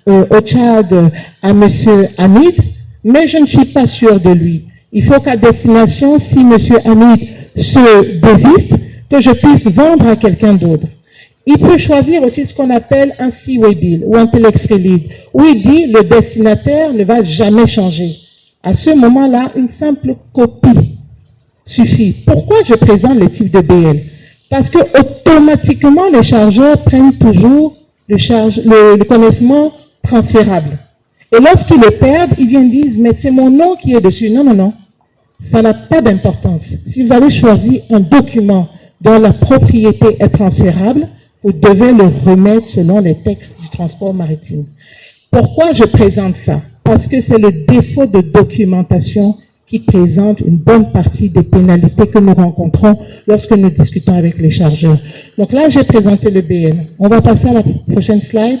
au Tchad à monsieur Hamid, mais je ne suis pas sûr de lui. Il faut qu'à destination, si monsieur Hamid se désiste, que je puisse vendre à quelqu'un d'autre. Il peut choisir aussi ce qu'on appelle un Seaway Bill ou un Telex Release, où il dit le destinataire ne va jamais changer. À ce moment-là, une simple copie suffit. Pourquoi je présente les types de BL? Parce que automatiquement, les chargeurs prennent toujours le connaissement transférable. Et lorsqu'ils le perdent, ils viennent dire, mais c'est mon nom qui est dessus. Non, non, non. Ça n'a pas d'importance. Si vous avez choisi un document dont la propriété est transférable, vous devez le remettre selon les textes du transport maritime. Pourquoi je présente ça? Parce que c'est le défaut de documentation qui présente une bonne partie des pénalités que nous rencontrons lorsque nous discutons avec les chargeurs. Donc là, j'ai présenté le BN. On va passer à la prochaine slide.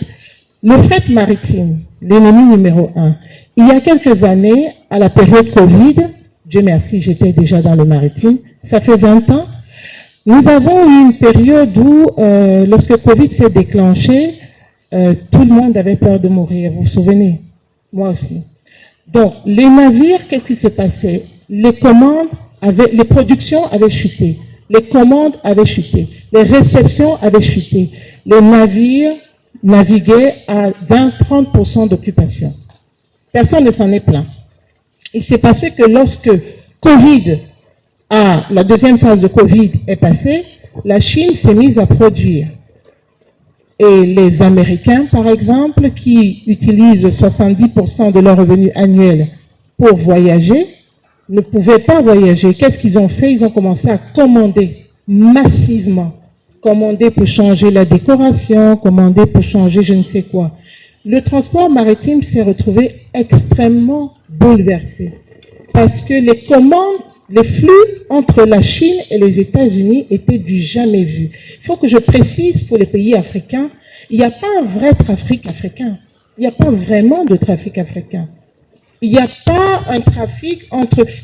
Le fret maritime, l'ennemi numéro 1. Il y a quelques années, à la période Covid, Dieu merci, j'étais déjà dans le maritime, ça fait 20 ans, nous avons eu une période où, lorsque Covid s'est déclenché, tout le monde avait peur de mourir, vous vous souvenez? Moi aussi. Donc, les navires, qu'est-ce qui se passait? Les productions avaient chuté, les commandes avaient chuté, les réceptions avaient chuté, les navires naviguaient à 20-30% d'occupation. Personne ne s'en est plaint. Il s'est passé que lorsque la deuxième phase de Covid est passée, la Chine s'est mise à produire. Et les Américains, par exemple, qui utilisent 70% de leur revenu annuel pour voyager, ne pouvaient pas voyager. Qu'est-ce qu'ils ont fait? Ils ont commencé à commander massivement. Commander pour changer la décoration, commander pour changer je ne sais quoi. Le transport maritime s'est retrouvé extrêmement bouleversé. Parce que les commandes, les flux entre la Chine et les États-Unis étaient du jamais vu. Il faut que je précise pour les pays africains, il n'y a pas un vrai trafic africain. Il n'y a pas vraiment de trafic africain. Il n'y a pas un trafic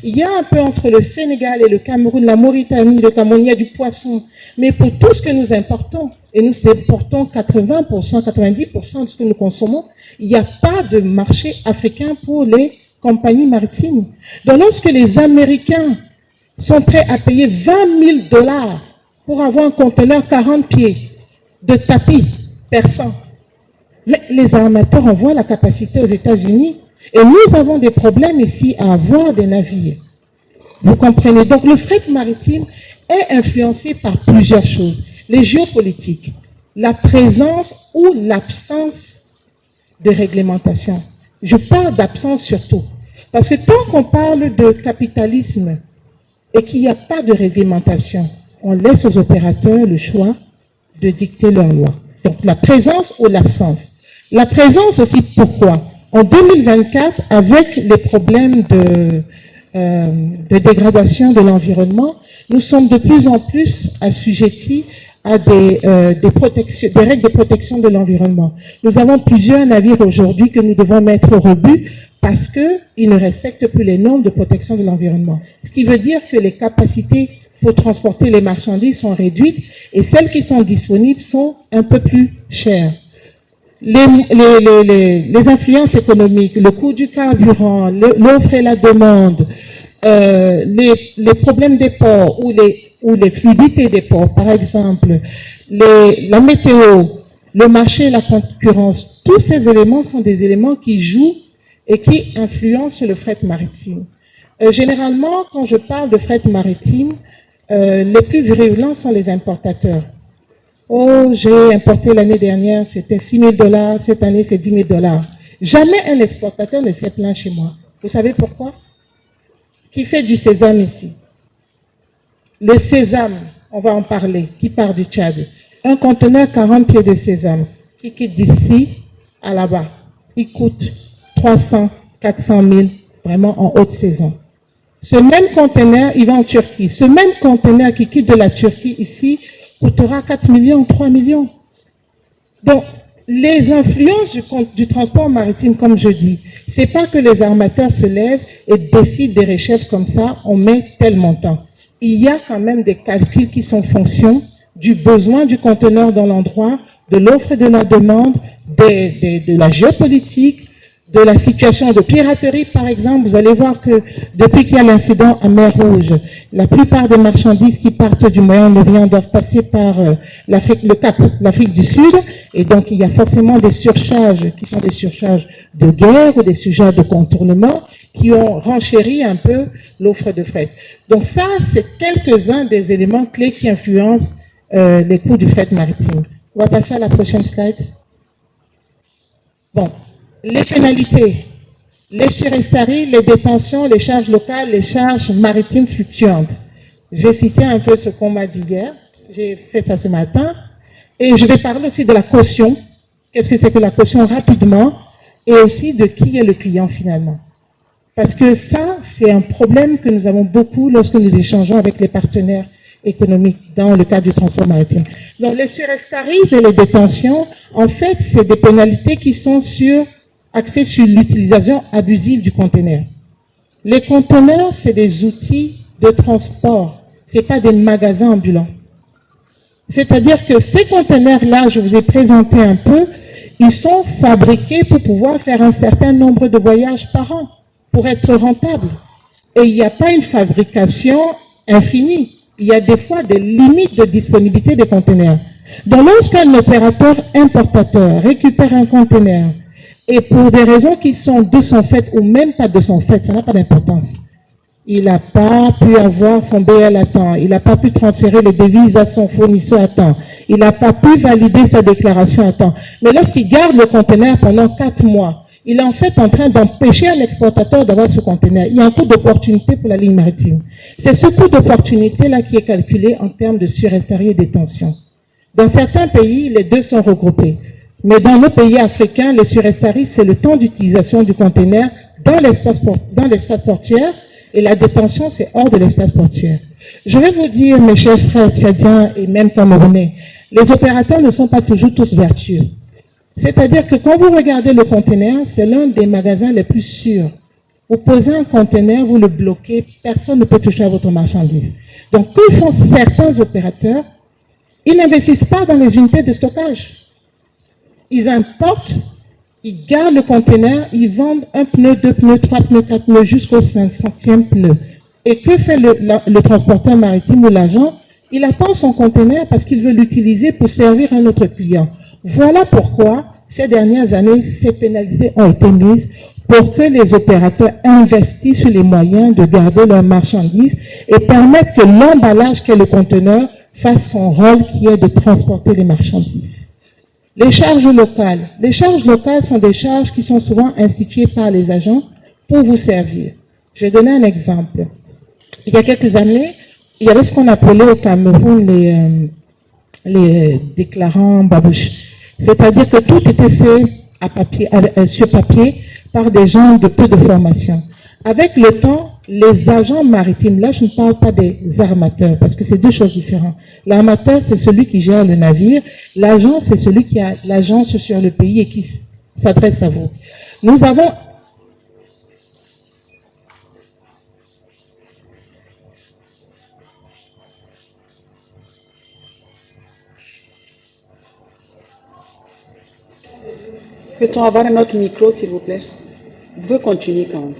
il y a un peu entre le Sénégal et le Cameroun, la Mauritanie, le Cameroun, il y a du poisson. Mais pour tout ce que nous importons, et nous importons 80%, 90% de ce que nous consommons, il n'y a pas de marché africain pour les compagnies maritimes. Donc lorsque les Américains sont prêts à payer 20 000 $ pour avoir un conteneur 40 pieds de tapis perçant, mais les armateurs envoient la capacité aux États-Unis et nous avons des problèmes ici à avoir des navires. Vous comprenez? Donc le fret maritime est influencé par plusieurs choses. Les géopolitiques, la présence ou l'absence de réglementation. Je parle d'absence surtout. Parce que tant qu'on parle de capitalisme et qu'il n'y a pas de réglementation, on laisse aux opérateurs le choix de dicter leurs lois. Donc la présence ou l'absence. La présence aussi, pourquoi? En 2024, avec les problèmes de dégradation de l'environnement, nous sommes de plus en plus assujettis à des règles de protection de l'environnement. Nous avons plusieurs navires aujourd'hui que nous devons mettre au rebut parce qu'ils ne respectent plus les normes de protection de l'environnement. Ce qui veut dire que les capacités pour transporter les marchandises sont réduites et celles qui sont disponibles sont un peu plus chères. Les influences économiques, le coût du carburant, l'offre et la demande, les problèmes des ports ou les fluidités des ports, par exemple, la météo, le marché et la concurrence, tous ces éléments sont des éléments qui jouent et qui influencent le fret maritime. Généralement, quand je parle de fret maritime, les plus virulents sont les importateurs. Oh, j'ai importé l'année dernière, c'était 6 000 $, cette année c'est 10 000 $. Jamais un exportateur ne s'est plaint chez moi. Vous savez pourquoi? Qui fait du sésame ici? Le sésame, on va en parler, qui part du Tchad. Un conteneur 40 pieds de sésame, qui quitte d'ici à là-bas, il coûte 300, 400 000, vraiment en haute saison. Ce même conteneur, il va en Turquie. Ce même conteneur qui quitte de la Turquie ici, coûtera 4 millions, 3 millions. Donc, les influences du transport maritime, comme je dis, c'est pas que les armateurs se lèvent et décident des rechefs comme ça, on met tel montant. Il y a quand même des calculs qui sont fonction du besoin du conteneur dans l'endroit, de l'offre et de la demande, de la géopolitique, de la situation de piraterie, par exemple. Vous allez voir que depuis qu'il y a l'incident à Mer Rouge, la plupart des marchandises qui partent du Moyen-Orient doivent passer par l'Afrique du Sud, et donc il y a forcément des surcharges qui sont des surcharges de guerre ou des surcharges de contournement qui ont renchéri un peu l'offre de fret. Donc ça, c'est quelques-uns des éléments clés qui influencent les coûts du fret maritime. On va passer à la prochaine slide. Bon. Les pénalités, les surestaries, les détentions, les charges locales, les charges maritimes fluctuantes. J'ai cité un peu ce qu'on m'a dit hier, j'ai fait ça ce matin. Et je vais parler aussi de la caution. Qu'est-ce que c'est que la caution rapidement? Et aussi de qui est le client finalement. Parce que ça, c'est un problème que nous avons beaucoup lorsque nous échangeons avec les partenaires économiques dans le cadre du transport maritime. Donc les surestaries et les détentions, en fait, c'est des pénalités qui sont axées sur l'utilisation abusive du conteneur. Les conteneurs, c'est des outils de transport, c'est pas des magasins ambulants. C'est-à-dire que ces conteneurs-là, je vous ai présenté un peu, ils sont fabriqués pour pouvoir faire un certain nombre de voyages par an, pour être rentables. Et il n'y a pas une fabrication infinie. Il y a des fois des limites de disponibilité des conteneurs. Donc lorsqu'un opérateur importateur récupère un conteneur, et pour des raisons qui sont de son fait ou même pas de son fait, ça n'a pas d'importance. Il n'a pas pu avoir son BL à temps, il n'a pas pu transférer les devises à son fournisseur à temps, il n'a pas pu valider sa déclaration à temps. Mais lorsqu'il garde le conteneur pendant 4 mois, il est en fait en train d'empêcher un exportateur d'avoir ce conteneur. Il y a un coût d'opportunité pour la ligne maritime. C'est ce coût d'opportunité-là qui est calculé en termes de surestarie et détention. Dans certains pays, les deux sont regroupés. Mais dans nos pays africains, les surestaries, c'est le temps d'utilisation du conteneur dans l'espace portuaire, et la détention, c'est hors de l'espace portuaire. Je vais vous dire, mes chers frères tchadiens et même camerounais, les opérateurs ne sont pas toujours tous vertueux. C'est-à-dire que quand vous regardez le conteneur, c'est l'un des magasins les plus sûrs. Vous posez un conteneur, vous le bloquez, personne ne peut toucher à votre marchandise. Donc, que font certains opérateurs? Ils n'investissent pas dans les unités de stockage. Ils importent, ils gardent le conteneur, ils vendent un pneu, 2 pneus, 3 pneus, 4 pneus, jusqu'au 500e pneu. Et que fait le transporteur maritime ou l'agent? Il attend son conteneur parce qu'il veut l'utiliser pour servir un autre client. Voilà pourquoi, ces dernières années, ces pénalités ont été mises pour que les opérateurs investissent sur les moyens de garder leurs marchandises et permettre que l'emballage qu'est le conteneur fasse son rôle qui est de transporter les marchandises. Les charges locales. Les charges locales sont des charges qui sont souvent instituées par les agents pour vous servir. Je vais donner un exemple. Il y a quelques années, il y avait ce qu'on appelait au Cameroun les déclarants babouches. C'est-à-dire que tout était fait à papier, sur papier par des gens de peu de formation. Avec le temps, les agents maritimes, là je ne parle pas des armateurs parce que c'est deux choses différentes. L'armateur, c'est celui qui gère le navire. L'agent, c'est celui qui a l'agence sur le pays et qui s'adresse à vous. Nous avons... Peut-on avoir un autre micro, s'il vous plaît? Vous pouvez continuer quand même.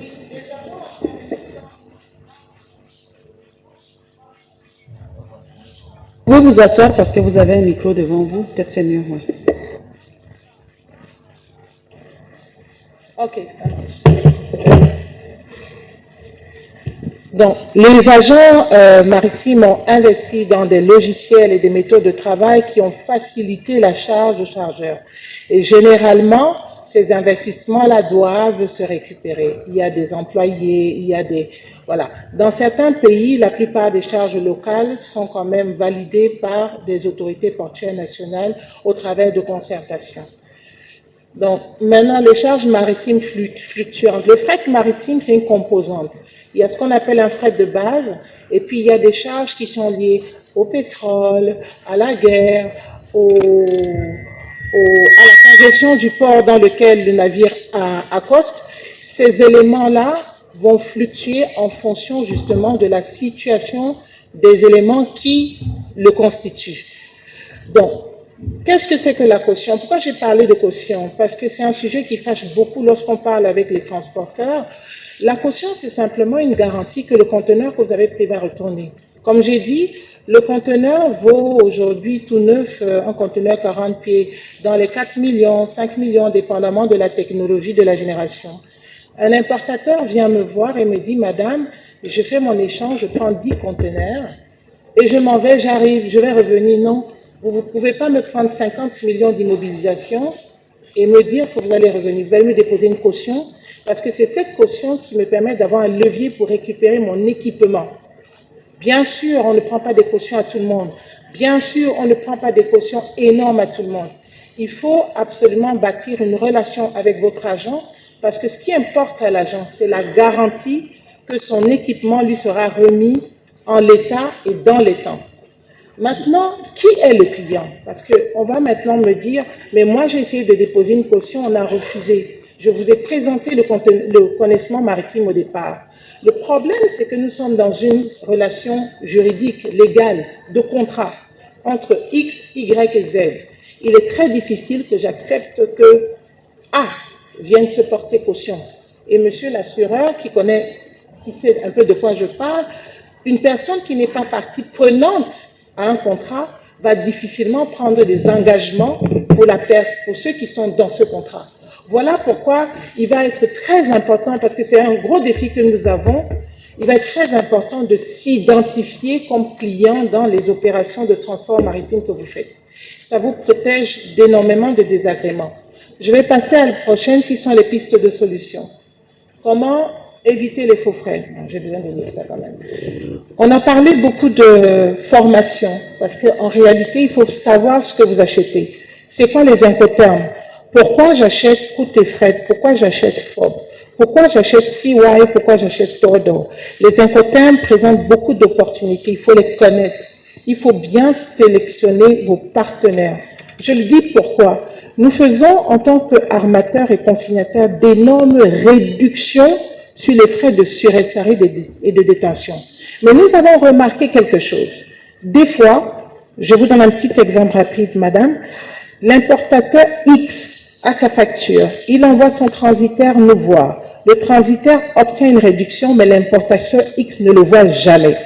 Vous pouvez vous asseoir parce que vous avez un micro devant vous. Peut-être c'est mieux, ouais. Ok, ça marche. Donc, les agents maritimes ont investi dans des logiciels et des méthodes de travail qui ont facilité la charge au chargeur. Et généralement, ces investissements-là doivent se récupérer. Il y a des employés, il y a des... Voilà. Dans certains pays, la plupart des charges locales sont quand même validées par des autorités portuaires nationales au travers de concertations. Donc, maintenant, les charges maritimes fluctuantes. Le fret maritime, c'est une composante. Il y a ce qu'on appelle un fret de base, et puis il y a des charges qui sont liées au pétrole, à la guerre, à la congestion du port dans lequel le navire accoste. Ces éléments-là vont fluctuer en fonction justement de la situation des éléments qui le constituent. Donc, qu'est-ce que c'est que la caution? Pourquoi j'ai parlé de caution? Parce que c'est un sujet qui fâche beaucoup lorsqu'on parle avec les transporteurs. La caution, c'est simplement une garantie que le conteneur que vous avez pris va retourner. Comme j'ai dit, le conteneur vaut aujourd'hui tout neuf, un conteneur 40 pieds, dans les 4 millions, 5 millions, dépendamment de la technologie de la génération. Un importateur vient me voir et me dit, Madame, je fais mon échange, je prends 10 conteneurs et je m'en vais, j'arrive, je vais revenir. Non, vous ne pouvez pas me prendre 50 millions d'immobilisation et me dire que vous allez revenir. Vous allez me déposer une caution parce que c'est cette caution qui me permet d'avoir un levier pour récupérer mon équipement. Bien sûr, on ne prend pas des cautions à tout le monde. Bien sûr, on ne prend pas des cautions énormes à tout le monde. Il faut absolument bâtir une relation avec votre agent parce que ce qui importe à l'agent, c'est la garantie que son équipement lui sera remis en l'état et dans les temps. Maintenant, qui est le client? Parce qu'on va maintenant me dire, mais moi j'ai essayé de déposer une caution, on a refusé. Je vous ai présenté le connaissement maritime au départ. Le problème, c'est que nous sommes dans une relation juridique, légale, de contrat entre X, Y et Z. Il est très difficile que j'accepte que A vienne se porter caution. Et monsieur l'assureur qui connaît, qui sait un peu de quoi je parle, une personne qui n'est pas partie prenante à un contrat va difficilement prendre des engagements pour ceux qui sont dans ce contrat. Voilà pourquoi il va être très important, parce que c'est un gros défi que nous avons, il va être très important de s'identifier comme client dans les opérations de transport maritime que vous faites. Ça vous protège d'énormément de désagréments. Je vais passer à la prochaine, qui sont les pistes de solution. Comment éviter les faux frais? J'ai besoin de dire ça quand même. On a parlé beaucoup de formation, parce qu'en réalité, il faut savoir ce que vous achetez. C'est quoi les incoterms? Pourquoi j'achète Coût et Fret? Pourquoi j'achète FOB? Pourquoi j'achète CY? Pourquoi j'achète Tordo? Les incoterms présentent beaucoup d'opportunités, il faut les connaître. Il faut bien sélectionner vos partenaires. Je le dis pourquoi. Nous faisons, en tant qu'armateurs et consignataires, d'énormes réductions sur les frais de surestarie et de détention. Mais nous avons remarqué quelque chose. Des fois, je vous donne un petit exemple rapide, madame, l'importateur X a sa facture, il envoie son transitaire nous voir. Le transitaire obtient une réduction, mais l'importateur X ne le voit jamais.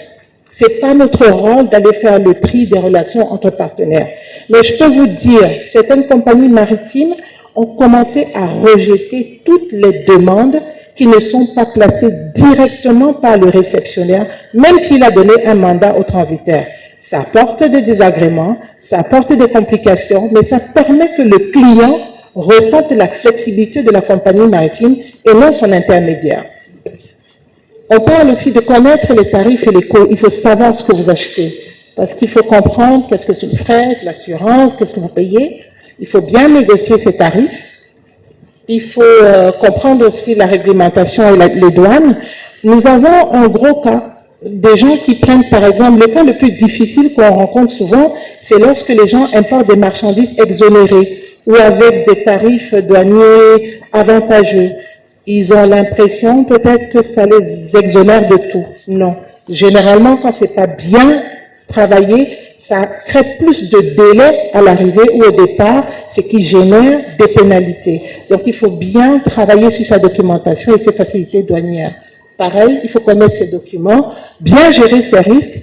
C'est pas notre rôle d'aller faire le tri des relations entre partenaires. Mais je peux vous dire, certaines compagnies maritimes ont commencé à rejeter toutes les demandes qui ne sont pas placées directement par le réceptionnaire, même s'il a donné un mandat au transitaire. Ça apporte des désagréments, ça apporte des complications, mais ça permet que le client ressente la flexibilité de la compagnie maritime et non son intermédiaire. On parle aussi de connaître les tarifs et les coûts. Il faut savoir ce que vous achetez. Parce qu'il faut comprendre qu'est-ce que c'est le fret, l'assurance, qu'est-ce que vous payez. Il faut bien négocier ces tarifs. Il faut comprendre aussi la réglementation et les douanes. Nous avons un gros cas, des gens qui prennent, par exemple, le cas le plus difficile qu'on rencontre souvent, c'est lorsque les gens importent des marchandises exonérées ou avec des tarifs douaniers avantageux. Ils ont l'impression peut-être que ça les exonère de tout. Non. Généralement, quand c'est pas bien travaillé, ça crée plus de délais à l'arrivée ou au départ, ce qui génère des pénalités. Donc, il faut bien travailler sur sa documentation et ses facilités douanières. Pareil, il faut connaître ses documents, bien gérer ses risques,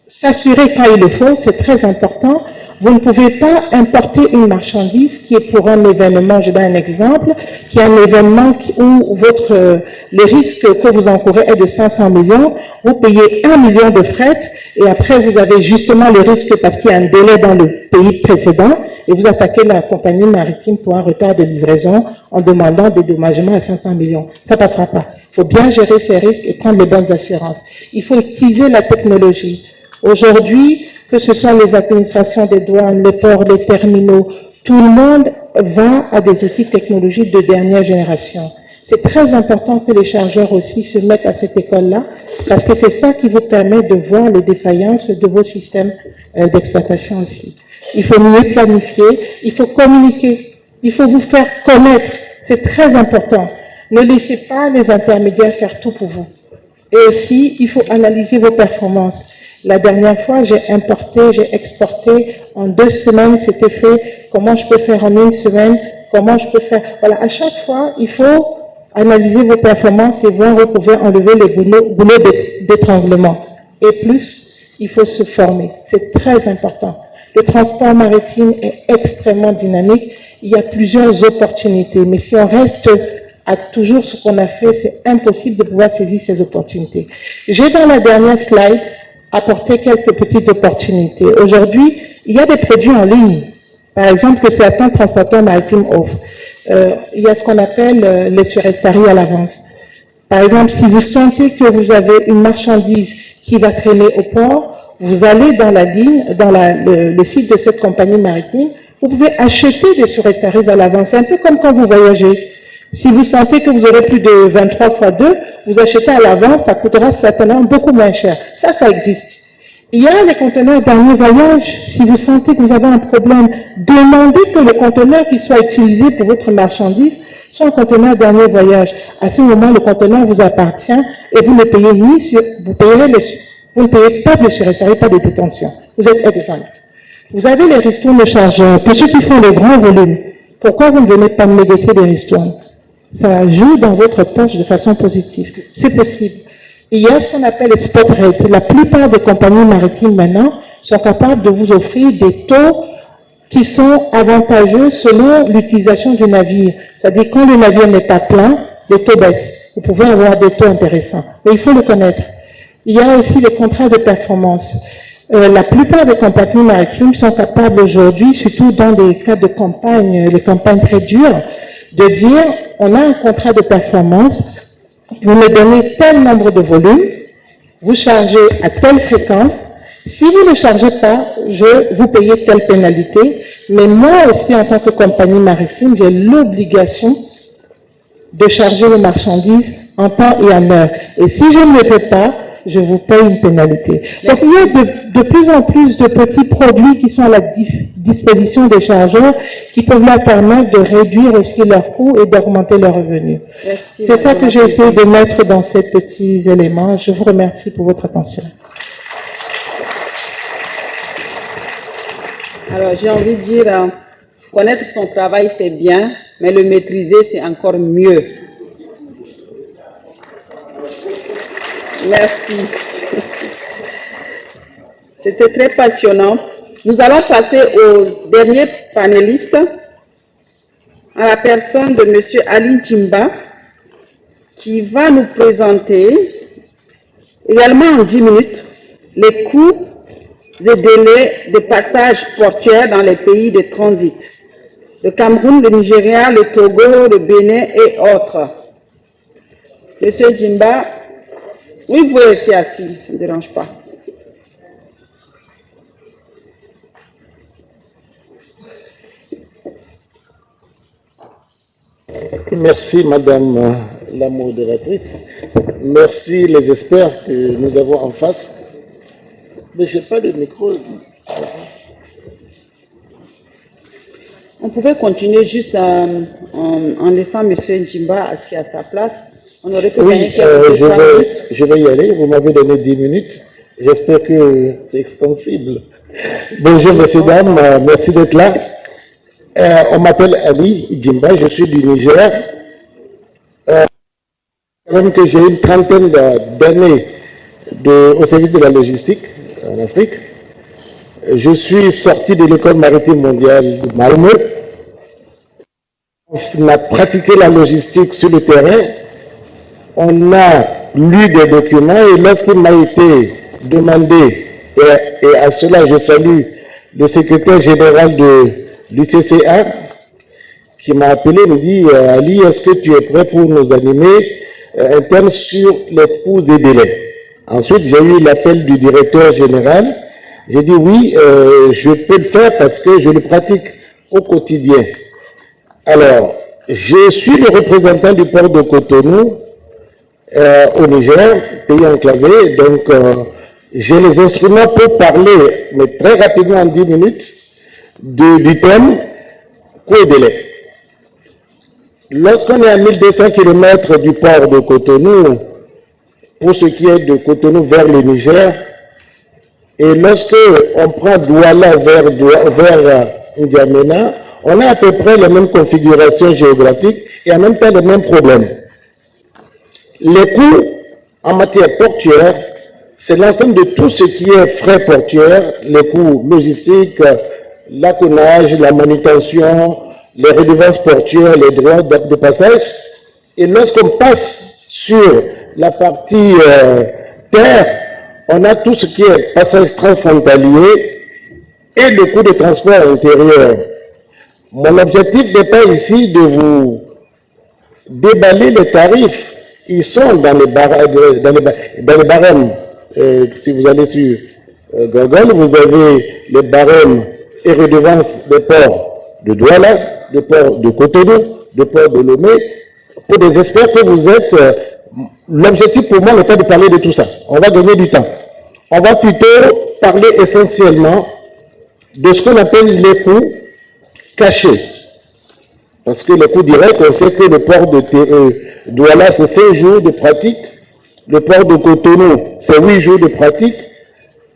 s'assurer quand il le faut, c'est très important. Vous ne pouvez pas importer une marchandise qui est pour un événement, je donne un exemple, qui est un événement où le risque que vous encourez est de 500 millions, vous payez 1 million de fret, et après vous avez justement le risque parce qu'il y a un délai dans le pays précédent, et vous attaquez la compagnie maritime pour un retard de livraison en demandant des dédommagements à 500 millions. Ça ne passera pas. Il faut bien gérer ces risques et prendre les bonnes assurances. Il faut utiliser la technologie. Aujourd'hui, que ce soit les administrations des douanes, les ports, les terminaux, tout le monde va à des outils technologiques de dernière génération. C'est très important que les chargeurs aussi se mettent à cette école-là, parce que c'est ça qui vous permet de voir les défaillances de vos systèmes d'exploitation aussi. Il faut mieux planifier, il faut communiquer, il faut vous faire connaître. C'est très important. Ne laissez pas les intermédiaires faire tout pour vous. Et aussi, il faut analyser vos performances. La dernière fois, j'ai importé, j'ai exporté en 2 semaines, c'était fait. Comment je peux faire en 1 semaine? Comment je peux faire? Voilà, à chaque fois, il faut analyser vos performances et voir où vous pouvez enlever les boulots d'étranglement. Et plus, il faut se former. C'est très important. Le transport maritime est extrêmement dynamique. Il y a plusieurs opportunités. Mais si on reste à toujours ce qu'on a fait, c'est impossible de pouvoir saisir ces opportunités. J'ai dans la dernière slide apporter quelques petites opportunités. Aujourd'hui, il y a des produits en ligne, par exemple, que certains transporteurs maritimes offrent. Il y a ce qu'on appelle les surestaries à l'avance. Par exemple, si vous sentez que vous avez une marchandise qui va traîner au port, vous allez dans la ligne, dans le site de cette compagnie maritime, vous pouvez acheter des surestaries à l'avance. C'est un peu comme quand vous voyagez. Si vous sentez que vous aurez plus de 23 fois 2, vous achetez à l'avance, ça coûtera certainement beaucoup moins cher. Ça existe. Il y a les conteneurs dernier voyage. Si vous sentez que vous avez un problème, demandez que le conteneur qui soit utilisé pour votre marchandise soit un conteneur dernier voyage. À ce moment, le conteneur vous appartient et vous ne payez vous ne payez pas de surestarie, pas de détention. Vous êtes exempt. Vous avez les ristournes chargeurs. Pour ceux qui font les grands volumes, pourquoi vous ne venez pas me négocier des ristournes? Ça joue dans votre poche de façon positive. C'est possible. Il y a ce qu'on appelle les spot rates. La plupart des compagnies maritimes maintenant sont capables de vous offrir des taux qui sont avantageux selon l'utilisation du navire. C'est-à-dire quand le navire n'est pas plein, les taux baissent. Vous pouvez avoir des taux intéressants. Mais il faut le connaître. Il y a aussi les contrats de performance. La plupart des compagnies maritimes sont capables aujourd'hui, surtout dans des cas de campagne, les campagnes très dures, de dire on a un contrat de performance, vous me donnez tel nombre de volumes, vous chargez à telle fréquence. Si vous ne chargez pas, vous payez telle pénalité. Mais moi aussi, en tant que compagnie maritime, j'ai l'obligation de charger les marchandises en temps et en heure. Et si je ne le fais pas, je vous paye une pénalité. Donc, il y a de plus en plus de petits produits qui sont à la disposition des chargeurs qui peuvent leur permettre de réduire aussi leurs coûts et d'augmenter leurs revenus. C'est ça que j'ai essayé de mettre dans ces petits éléments. Je vous remercie pour votre attention. Alors, j'ai envie de dire, connaître son travail, c'est bien, mais le maîtriser, c'est encore mieux. Merci. C'était très passionnant. Nous allons passer au dernier panéliste, à la personne de M. Ali Djimba, qui va nous présenter, également en 10 minutes, les coûts et délais de passage portuaire dans les pays de transit. Le Cameroun, le Nigeria, le Togo, le Bénin et autres. M. Djimba, oui, vous pouvez rester assis, ça ne dérange pas. Merci, Madame la modératrice. Merci les experts que nous avons en face. Mais je n'ai pas de micro. On pouvait continuer juste en laissant M. Djimba assis à sa place. On aurait pu gagner quelques minutes. Je vais y aller. Vous m'avez donné 10 minutes. J'espère que c'est extensible. Bonjour, messieurs, dames. Merci d'être là. On m'appelle Ali Djimba. Je suis du Niger. Même que j'ai une trentaine d'années au service de la logistique en Afrique. Je suis sorti de l'école maritime mondiale de Malmö. On a pratiqué la logistique sur le terrain. On a lu des documents et lorsqu'il m'a été demandé, et à cela je salue le secrétaire général de l'UCCA qui m'a appelé, me dit Ali, est-ce que tu es prêt pour nous animer un thème sur les coûts et délais? Ensuite, j'ai eu l'appel du directeur général. J'ai dit oui, je peux le faire parce que je le pratique au quotidien. Alors, je suis le représentant du port de Cotonou au Niger, pays enclavé. Donc, j'ai les instruments pour parler, mais très rapidement en 10 minutes, du thème coût et délai. Lorsqu'on est à 1200 km du port de Cotonou, pour ce qui est de Cotonou vers le Niger, et lorsque on prend Douala vers N'Djamena, on a à peu près les mêmes configurations géographiques et en même temps les mêmes problèmes. Les coûts en matière portuaire, c'est l'ensemble de tout ce qui est frais portuaires, les coûts logistiques, l'acconnage, la manutention, les redevances portuaires, les droits de passage. Et lorsqu'on passe sur la partie terre, on a tout ce qui est passage transfrontalier et le coût de transport intérieur. Mon objectif n'est pas ici de vous déballer les tarifs. Ils sont dans les barèmes, si vous allez sur Gogol, vous avez les barèmes et redevances des ports de Douala, des ports de Cotonou, des ports de Lomé. Pour des experts que vous êtes, l'objectif pour moi n'est pas de parler de tout ça. On va gagner du temps. On va plutôt parler essentiellement de ce qu'on appelle les coûts cachés. Parce que le coût direct, on sait que le port de Douala, c'est 5 jours de pratique. Le port de Cotonou, c'est 8 jours de pratique.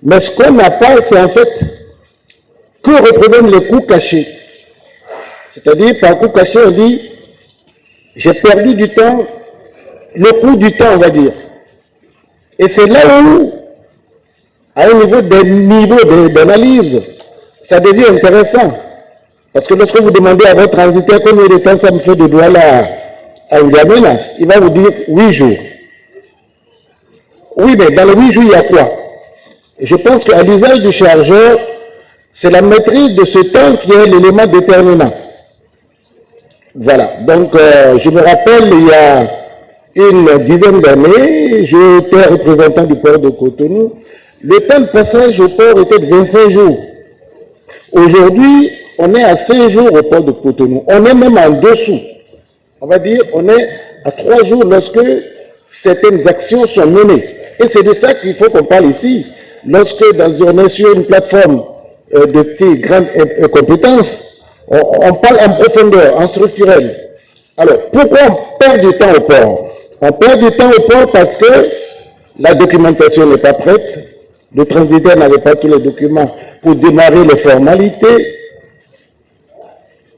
Mais ce qu'on n'a pas, c'est en fait que représentent les coûts cachés. C'est-à-dire, par coût caché, on dit, j'ai perdu du temps, le coût du temps, on va dire. Et c'est là où, à un niveau d'analyse, ça devient intéressant. Parce que lorsque vous demandez à votre transitaire combien de temps ça me fait de Douala à N'Djamena, il va vous dire 8 jours. Oui, mais dans les 8 jours, il y a quoi? Je pense qu'à l'usage du chargeur, c'est la maîtrise de ce temps qui est l'élément déterminant. Voilà. Donc, je me rappelle, il y a une dizaine d'années, j'étais représentant du port de Cotonou. Le temps de passage au port était de 25 jours. Aujourd'hui, on est à 5 jours au port de Cotonou. On est même en dessous. On va dire, on est à 3 jours lorsque certaines actions sont menées. Et c'est de ça qu'il faut qu'on parle ici. Lorsque on est sur une plateforme de ces grandes compétences, on parle en profondeur, en structurel. Alors, pourquoi on perd du temps au port? On perd du temps au port parce que la documentation n'est pas prête, le transitaire n'avait pas tous les documents pour démarrer les formalités,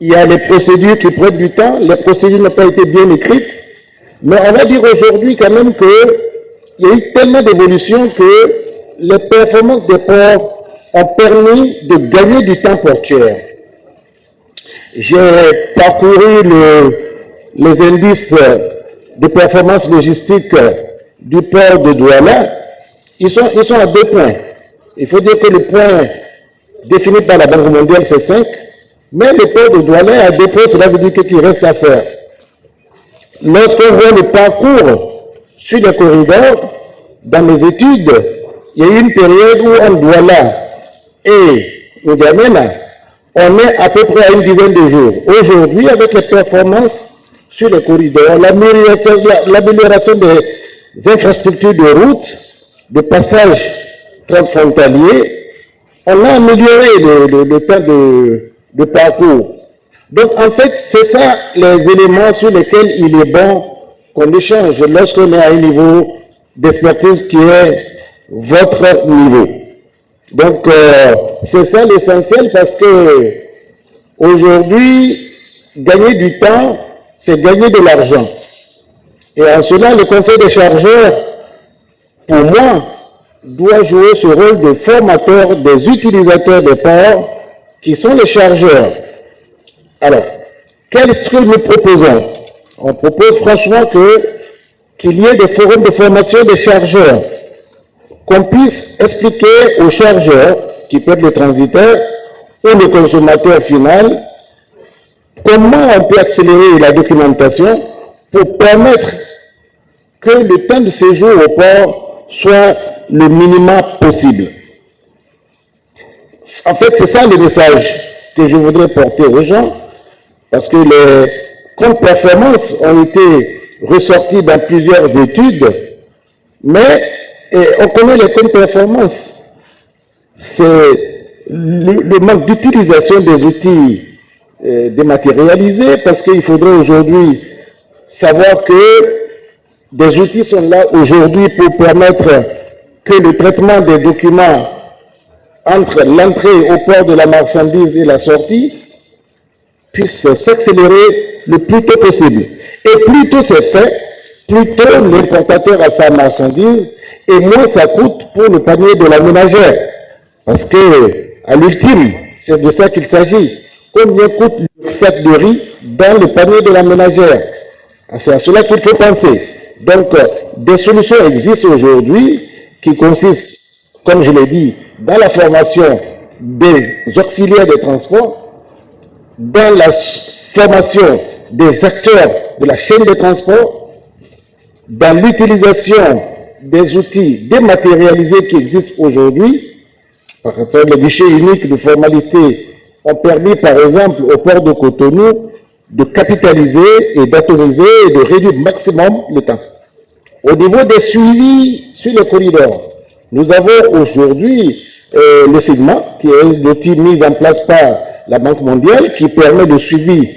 il y a les procédures qui prennent du temps, les procédures n'ont pas été bien écrites, mais on va dire aujourd'hui quand même qu'il y a eu tellement d'évolution que les performances des ports ont permis de gagner du temps portuaire. J'ai parcouru les indices de performance logistique du port de Douala. Ils sont à 2 points. Il faut dire que le point défini par la Banque mondiale, c'est 5. Mais le port de Douala est à 2 points, cela veut dire qu'il reste à faire. Lorsqu'on voit le parcours sur les corridors, dans les études, il y a eu une période où en Douala et N'Djamena, on est à peu près à une dizaine de jours. Aujourd'hui, avec les performances sur les corridors, l'amélioration des infrastructures de route, de passage transfrontalier, on a amélioré le temps de parcours. Donc, en fait, c'est ça les éléments sur lesquels il est bon qu'on échange lorsqu'on est à un niveau d'expertise qui est votre niveau. Donc, c'est ça l'essentiel parce que aujourd'hui, gagner du temps, c'est gagner de l'argent. Et en cela, le conseil des chargeurs, pour moi, doit jouer ce rôle de formateur des utilisateurs des ports qui sont les chargeurs. Alors, qu'est-ce que nous proposons? On propose franchement qu'il y ait des forums de formation des chargeurs, qu'on puisse expliquer aux chargeurs, qui peuvent être les transitaires ou le consommateur final, comment on peut accélérer la documentation pour permettre que le temps de séjour au port soit le minimum possible. En fait, c'est ça le message que je voudrais porter aux gens, parce que les comptes performances ont été ressortis dans plusieurs études, mais on connaît les comptes performances. C'est le manque d'utilisation des outils dématérialisés, parce qu'il faudrait aujourd'hui savoir que des outils sont là aujourd'hui pour permettre que le traitement des documents entre l'entrée au port de la marchandise et la sortie puisse s'accélérer le plus tôt possible. Et plus tôt c'est fait, plus tôt l'importateur a sa marchandise et moins ça coûte pour le panier de la ménagère. Parce que, à l'ultime, c'est de ça qu'il s'agit. Combien coûte le sac de riz dans le panier de la ménagère? C'est à cela qu'il faut penser. Donc, des solutions existent aujourd'hui qui consistent, comme je l'ai dit, dans la formation des auxiliaires de transport, dans la formation des acteurs de la chaîne de transport, dans l'utilisation des outils dématérialisés qui existent aujourd'hui, Par exemple, les guichets uniques de formalité ont permis, par exemple, au port de Cotonou de capitaliser et d'atomiser et de réduire au maximum le temps. Au niveau des suivis sur les corridors, nous avons aujourd'hui le SIGMA, qui est l'outil mis en place par la Banque mondiale, qui permet de suivi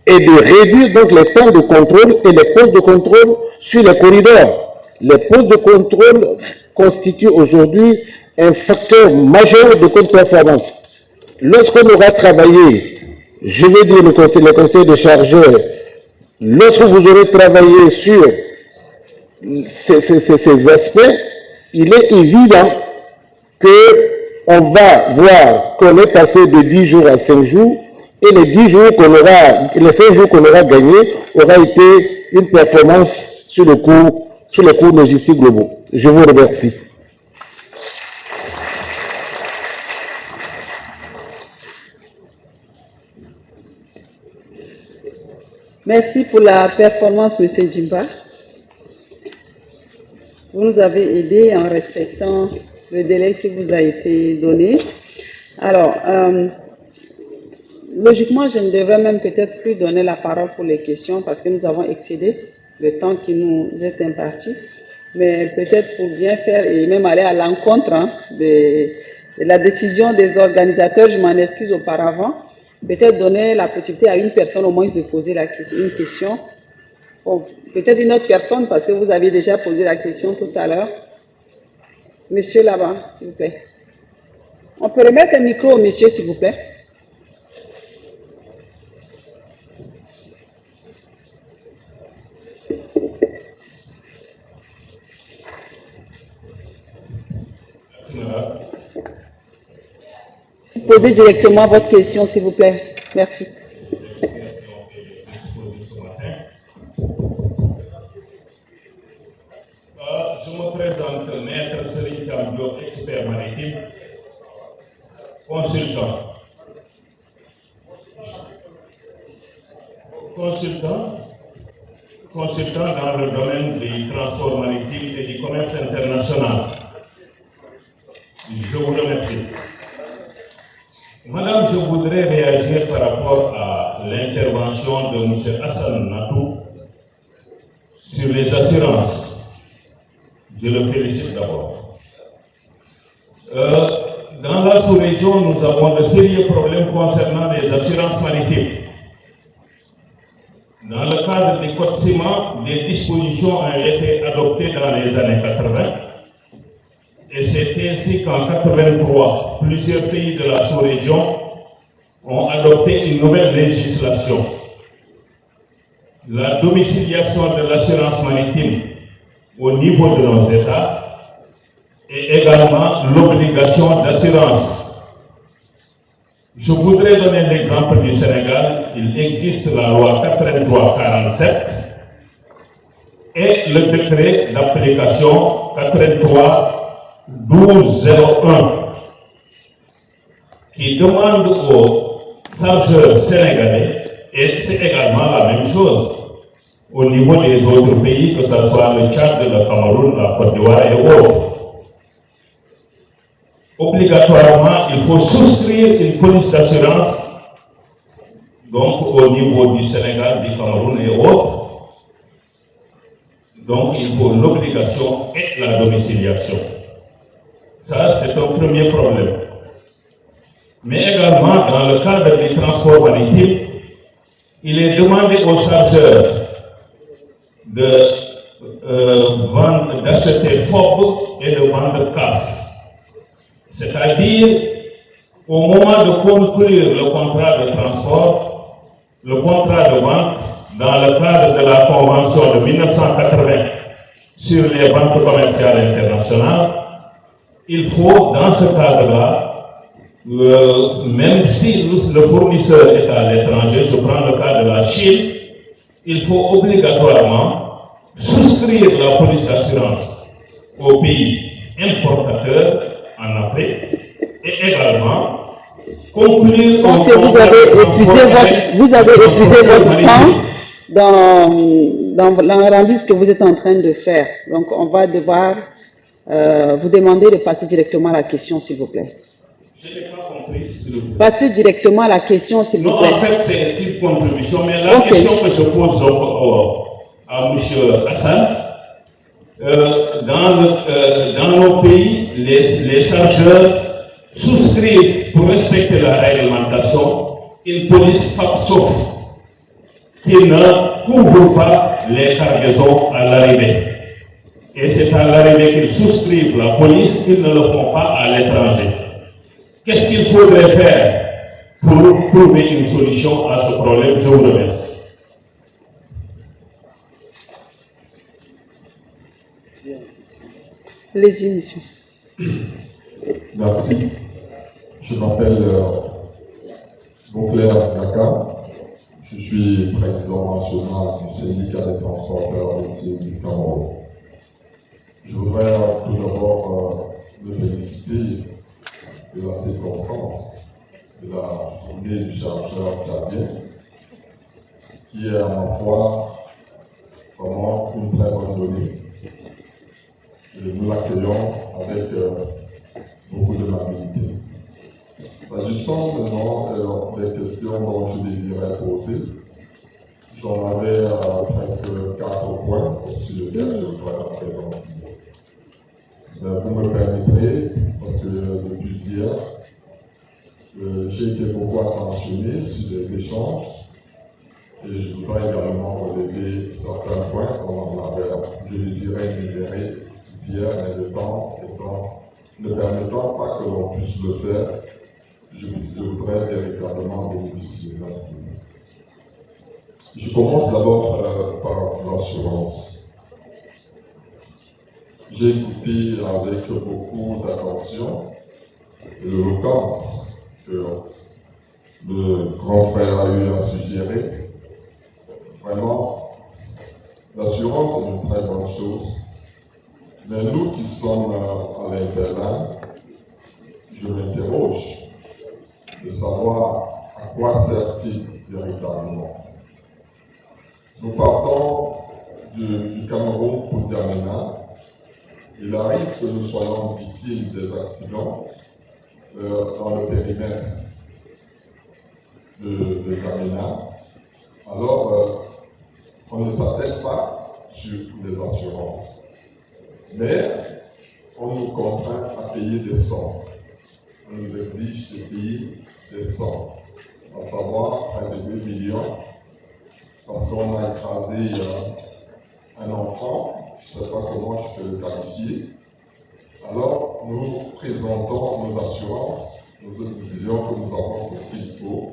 et de réduire donc les temps de contrôle et les postes de contrôle sur les corridors. Les postes de contrôle constituent aujourd'hui un facteur majeur de contre-performance. Lorsqu'on aura travaillé, je veux dire le conseil de chargeurs, lorsque vous aurez travaillé sur ces aspects, il est évident qu'on va voir qu'on est passé de 10 jours à 5 jours, et les 10 jours qu'on aura, les 5 jours qu'on aura gagnés aura été une performance sur les coûts logistiques globaux. Je vous remercie. Merci pour la performance, M. Djimba. Vous nous avez aidé en respectant le délai qui vous a été donné. Alors, logiquement, je ne devrais même peut-être plus donner la parole pour les questions parce que nous avons excédé le temps qui nous est imparti. Mais peut-être pour bien faire et même aller à l'encontre de la décision des organisateurs, je m'en excuse auparavant, peut-être donner la possibilité à une personne au moins de poser une question. Bon, peut-être une autre personne parce que vous aviez déjà posé la question tout à l'heure. Monsieur là-bas, s'il vous plaît. On peut remettre un micro au monsieur, s'il vous plaît. Posez directement votre question, s'il vous plaît. Merci. Je me présente, maître Serigne Diop, expert maritime, consultant dans le domaine du transport maritime et du commerce international. Je vous remercie. Madame, je voudrais réagir par rapport à l'intervention de M. Hassan Natou sur les assurances. Je le félicite d'abord. Dans la sous-région, nous avons de sérieux problèmes concernant les assurances maritimes. Dans le cadre du Code ciment, des dispositions ont été adoptées dans les années 80. Et c'est ainsi qu'en 1983, plusieurs pays de la sous-région ont adopté une nouvelle législation. La domiciliation de l'assurance maritime au niveau de nos États et également l'obligation d'assurance. Je voudrais donner l'exemple du Sénégal. Il existe la loi 83-47 et le décret d'application 83-1201 qui demande aux chargeurs sénégalais, et c'est également la même chose au niveau des autres pays, que ce soit le Tchad, le Cameroun, la Côte d'Ivoire et autres. Obligatoirement, il faut souscrire une police d'assurance, donc au niveau du Sénégal, du Cameroun et autres. Donc il faut l'obligation et la domiciliation. Ça, c'est un premier problème. Mais également, dans le cadre du transport maritime, il est demandé aux chargeurs d'acheter FOB et de vendre CAF. C'est-à-dire, au moment de conclure le contrat de transport, le contrat de vente, dans le cadre de la Convention de 1980 sur les ventes commerciales internationales, il faut, dans ce cadre-là, même si le fournisseur est à l'étranger, je prends le cas de la Chine, il faut obligatoirement souscrire la police d'assurance aux pays importateurs en Afrique et également conclure. Je pense que vous avez épuisé votre temps dans l'analyse que vous êtes en train de faire. Donc, on va devoir vous demander de passer directement à la question, s'il vous plaît. Je n'ai pas compris, s'il vous plaît. Passez directement à la question, s'il vous plaît. Non, en fait, c'est une contribution, mais la question que je pose donc à M. Hassan, dans nos pays, les chargeurs souscrivent pour respecter la réglementation une police FAPSOF qui ne couvre pas les cargaisons à l'arrivée. Et c'est à l'arrivée qu'ils souscrivent la police, qu'ils ne le font pas à l'étranger. Qu'est-ce qu'il faudrait faire pour trouver une solution à ce problème? Je vous remercie. Allez-y, monsieur. Merci. Je m'appelle Beauclair Gaka. Je suis président national du syndicat des transporteurs routiers du Cameroun. Je voudrais tout d'abord me féliciter de la circonstance de la journée du chargeur tchadien, qui est à ma foi vraiment une très bonne donnée. Et nous l'accueillons avec beaucoup de mobilité. S'agissant maintenant des questions dont je désirais poser, j'en avais presque 4 points sur lesquels je voudrais la présenter. Vous me permettrez, parce que depuis hier, j'ai été beaucoup attentionné sur les échanges et je voudrais également relever certains points comme on avait, je le dirais, libéré hier, mais le temps ne permettant pas que l'on puisse le faire, je voudrais véritablement bénéficier. Merci. Je commence d'abord par l'assurance. J'ai écouté avec beaucoup d'attention et d'éloquence que le grand frère a eu à suggérer. Vraiment, l'assurance est une très bonne chose. Mais nous qui sommes à l'interne, je m'interroge de savoir à quoi sert-il véritablement. Nous partons du Cameroun pour N'Djamena. Il arrive que nous soyons victimes des accidents dans le périmètre de N'Djamena. Alors, on ne s'attelle pas sur les assurances. Mais on nous contraint à payer des sommes. On nous exige de payer des sommes, à savoir près de 2 millions, parce qu'on a écrasé un enfant, je ne sais pas comment je peux le qualifier. Alors, nous présentons nos assurances, nous disons que nous avons tout ce qu'il faut.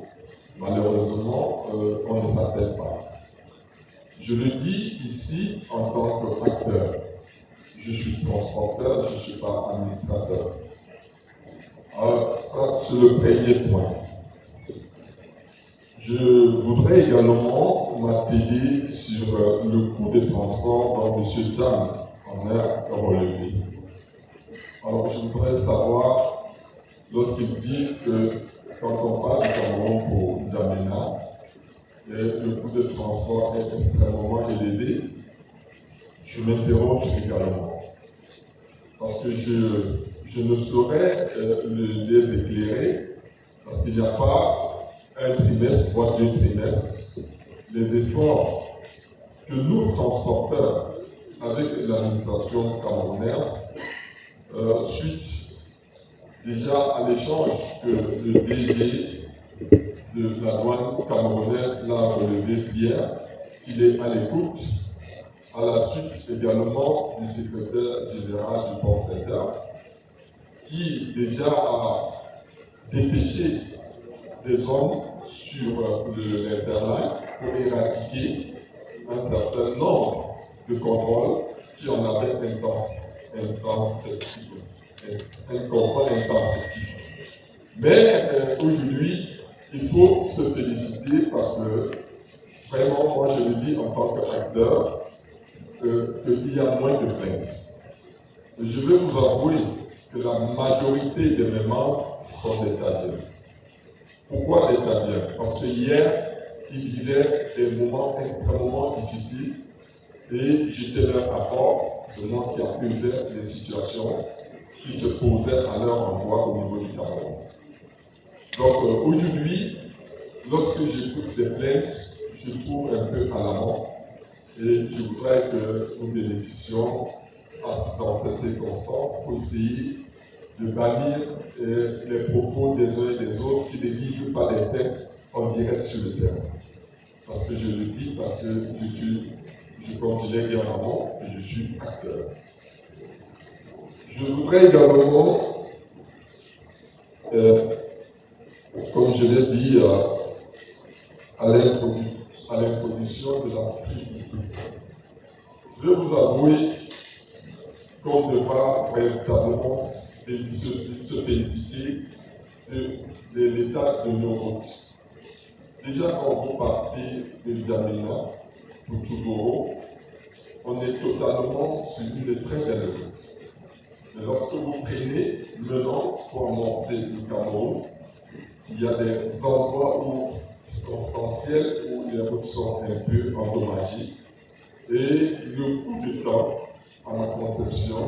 Malheureusement, on ne s'attelle pas. Je le dis ici en tant qu'acteur. Je suis transporteur, je ne suis pas administrateur. Alors, ça, c'est le premier point. Je voudrais également m'appuyer sur le coût des transports dont M. Djam en a relevé. Alors, je voudrais savoir, lorsqu'il dit que quand on parle du Cameroun pour N'Djamena, le coût de transport est extrêmement élevé, je m'interroge également. Parce que je ne saurais les éclairer, parce qu'il n'y a pas un trimestre, voire 2 trimestres. Les efforts que nous, transporteurs, avec l'administration camerounaise, suite déjà à l'échange que le DG de la douane camerounaise l'a relevé hier, qu'il est à l'écoute, à la suite également du secrétaire général du port Saint-Ernst, qui déjà a dépêché des hommes sur l'Interline pour éradiquer un certain nombre de contrôles qui en avaient un contrôle intensif. Mais aujourd'hui, il faut se féliciter parce que vraiment, moi je le dis en tant qu'acteur, qu'il y a moins de plaintes. Je vais vous avouer que la majorité de mes membres sont des Tchadiens. Pourquoi des Tchadiens? Parce que hier, ils vivaient des moments extrêmement difficiles et j'étais leur apport, seulement qui accusait les situations qui se posaient à leur endroit au niveau du Cameroun. Donc aujourd'hui, lorsque j'écoute des plaintes, je trouve un peu alarmant et je voudrais que nous bénéficions dans ces circonstances pour essayer de bannir les propos des uns et des autres qui ne livrent pas les faits en direct sur le terrain. Parce que je le dis, parce que comme je l'ai dit en amont, je suis acteur. Je voudrais également, comme je l'ai dit à l'introduction de la crise, je vais vous avouer qu'on devra véritablement se féliciter de l'état de nos routes. Déjà, quand vous partez de N'Djamena pour Touboro, on est totalement sur une très belle route. Mais lorsque vous prenez menant pour avancer le Cameroun, il y a des endroits circonstanciels où les routes sont un peu endommagées. Et le coût du temps à la conception,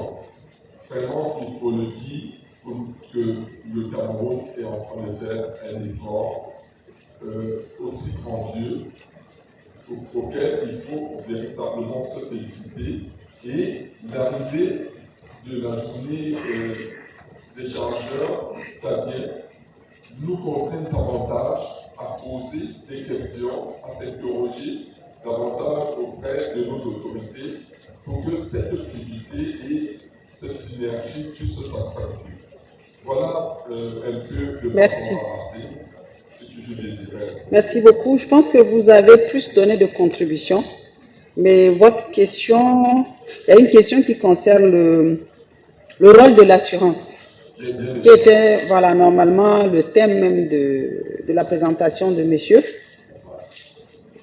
vraiment, il faut le dire, que le Cameroun est en train de faire un effort aussi grandiose auquel il faut véritablement se féliciter, et l'arrivée de la journée des chargeurs, c'est-à-dire nous contraindre davantage à poser des questions, à s'interroger davantage auprès de nos autorités pour que cette fluidité et cette synergie puissent s'accentuer. Voilà un peu de Merci. je désirais. Merci beaucoup. Je pense que vous avez plus donné de contributions, mais votre question, il y a une question qui concerne le rôle de l'assurance, qui était voilà, normalement le thème même de la présentation de monsieur.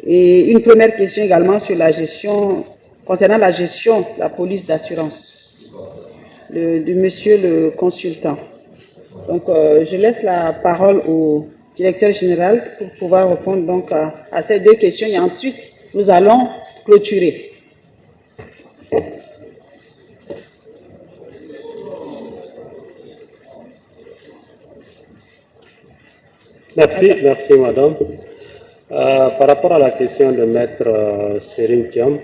Et une première question également sur la gestion, concernant la gestion de la police d'assurance, du monsieur le consultant. Donc, je laisse la parole au directeur général pour pouvoir répondre donc à ces deux questions et ensuite nous allons clôturer. Merci madame. Par rapport à la question de maître Serine Thiam,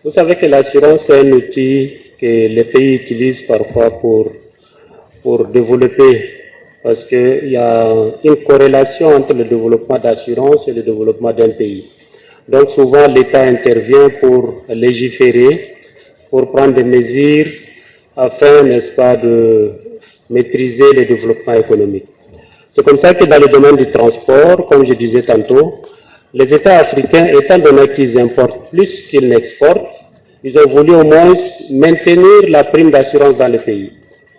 vous savez que l'assurance est un outil que les pays utilisent parfois pour développer, parce qu'il y a une corrélation entre le développement d'assurance et le développement d'un pays. Donc souvent l'État intervient pour légiférer, pour prendre des mesures afin, n'est-ce pas, de maîtriser le développement économique. C'est comme ça que dans le domaine du transport, comme je disais tantôt, les États africains, étant donné qu'ils importent plus qu'ils n'exportent, ils ont voulu au moins maintenir la prime d'assurance dans le pays.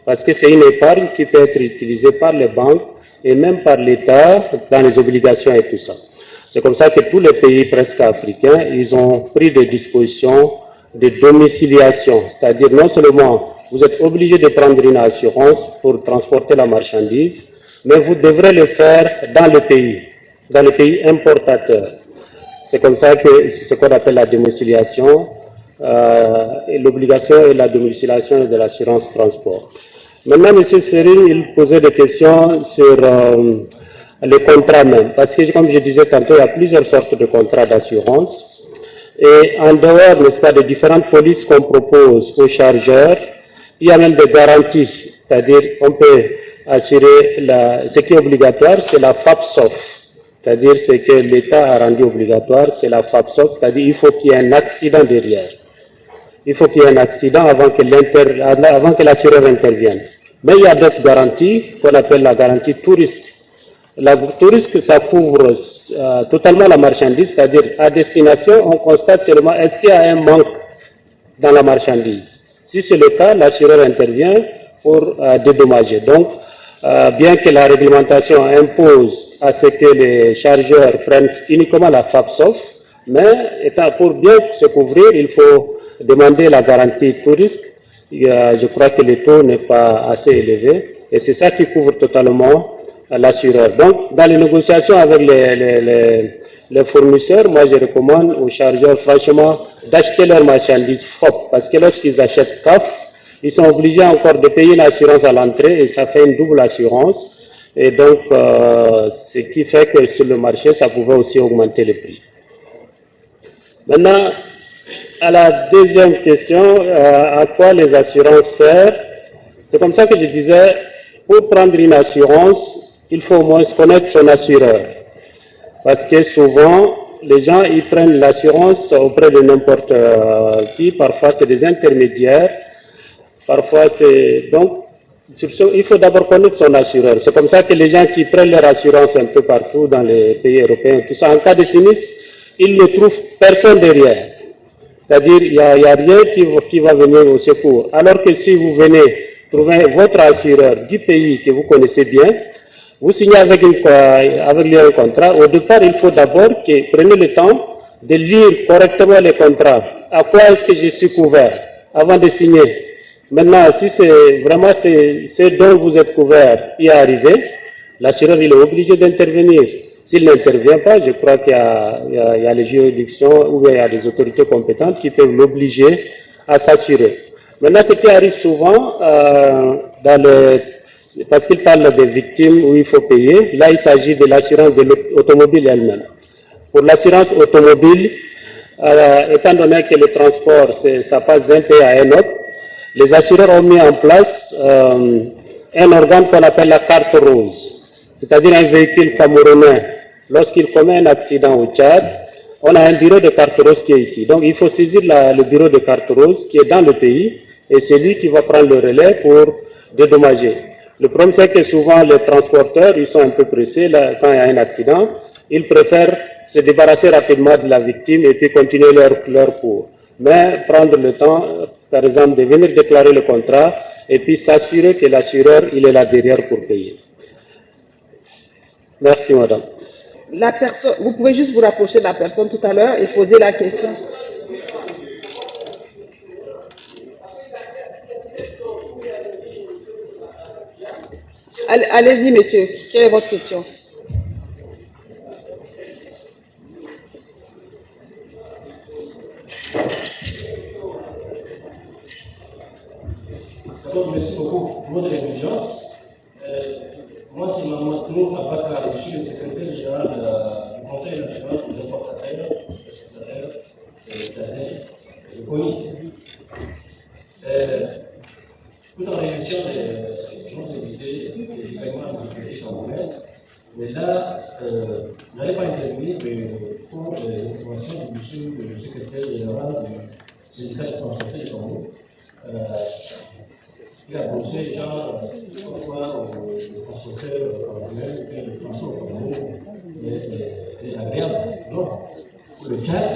Parce que c'est une épargne qui peut être utilisée par les banques et même par l'État dans les obligations et tout ça. C'est comme ça que tous les pays presque africains, ils ont pris des dispositions de domiciliation. C'est-à-dire non seulement vous êtes obligé de prendre une assurance pour transporter la marchandise, mais vous devrez le faire dans le pays importateur. C'est comme ça que c'est ce qu'on appelle la domiciliation, et l'obligation et la domiciliation de l'assurance transport. Maintenant, M. Serine, il posait des questions sur les contrats même, parce que comme je disais tantôt, il y a plusieurs sortes de contrats d'assurance, et en dehors, n'est-ce pas, des différentes polices qu'on propose aux chargeurs, il y a même des garanties, c'est-à-dire on peut assurer, ce qui est obligatoire, c'est la FAPSOF, c'est-à-dire ce que l'État a rendu obligatoire, c'est la FAPSOF, c'est-à-dire il faut qu'il y ait un accident derrière. Il faut qu'il y ait un accident avant que l'assureur intervienne. Mais il y a d'autres garanties qu'on appelle la garantie tout risque. La tout risque, ça couvre totalement la marchandise, c'est-à-dire à destination, on constate seulement est-ce qu'il y a un manque dans la marchandise. Si c'est le cas, l'assureur intervient pour dédommager. Donc, bien que la réglementation impose à ce que les chargeurs prennent uniquement la FAPSOF, mais pour bien se couvrir, il faut demander la garantie tout risque. Je crois que le taux n'est pas assez élevé et c'est ça qui couvre totalement l'assureur. Donc, dans les négociations avec les fournisseurs, moi je recommande aux chargeurs franchement d'acheter leurs marchandises FOP parce que lorsqu'ils achètent CAF, ils sont obligés encore de payer l'assurance à l'entrée et ça fait une double assurance Et donc, ce qui fait que sur le marché, ça pouvait aussi augmenter les prix. Maintenant, à la deuxième question, à quoi les assurances servent? C'est comme ça que je disais, pour prendre une assurance, il faut au moins connaître son assureur. Parce que souvent, les gens, ils prennent l'assurance auprès de n'importe qui. Parfois, c'est des intermédiaires. Parfois, c'est... Donc, il faut d'abord connaître son assureur. C'est comme ça que les gens qui prennent leur assurance un peu partout dans les pays européens, tout ça, en cas de sinistre, ils ne trouvent personne derrière. C'est-à-dire, il n'y a rien qui va venir au secours. Alors que si vous venez trouver votre assureur du pays que vous connaissez bien, vous signez avec lui un contrat. Au départ, il faut d'abord que prenez le temps de lire correctement les contrats. À quoi est-ce que je suis couvert avant de signer? Maintenant, si c'est vraiment ce dont vous êtes couvert y est arrivé, l'assureur il est obligé d'intervenir. S'il n'intervient pas, je crois qu'il y a les juridictions ou il y a des autorités compétentes qui peuvent l'obliger à s'assurer. Maintenant, ce qui arrive souvent, parce qu'il parle des victimes où il faut payer, là il s'agit de l'assurance de l'automobile elle-même. Pour l'assurance automobile, étant donné que le transport, ça passe d'un pays à un autre, les assureurs ont mis en place un organe qu'on appelle la carte rose, c'est-à-dire un véhicule camerounais. Lorsqu'il commet un accident au Tchad, on a un bureau de carte rose qui est ici. Donc il faut saisir le bureau de carte rose qui est dans le pays et c'est lui qui va prendre le relais pour dédommager. Le problème c'est que souvent les transporteurs, ils sont un peu pressés là, quand il y a un accident, ils préfèrent se débarrasser rapidement de la victime et puis continuer leur cours. Mais prendre le temps, par exemple, de venir déclarer le contrat et puis s'assurer que l'assureur, il est là derrière pour payer. Merci, madame. La personne, vous pouvez juste vous rapprocher de la personne tout à l'heure et poser la question. Allez-y, monsieur. Quelle est votre question? D'abord, merci beaucoup pour votre indulgence. Moi, c'est Mamadou Abakar, je suis le secrétaire général du Conseil national des importateurs, de CONIT. Tout en réaction des idées des paiements de l'autorité camerounaise, mais là, je n'allais pas intervenir pour l'information du monsieur le secrétaire général du syndicat des transporteurs du Cameroun. Il a posé genre pourquoi le transporteur camerounais et le transport au Cameroun est agréable. Non, pour le Tchad,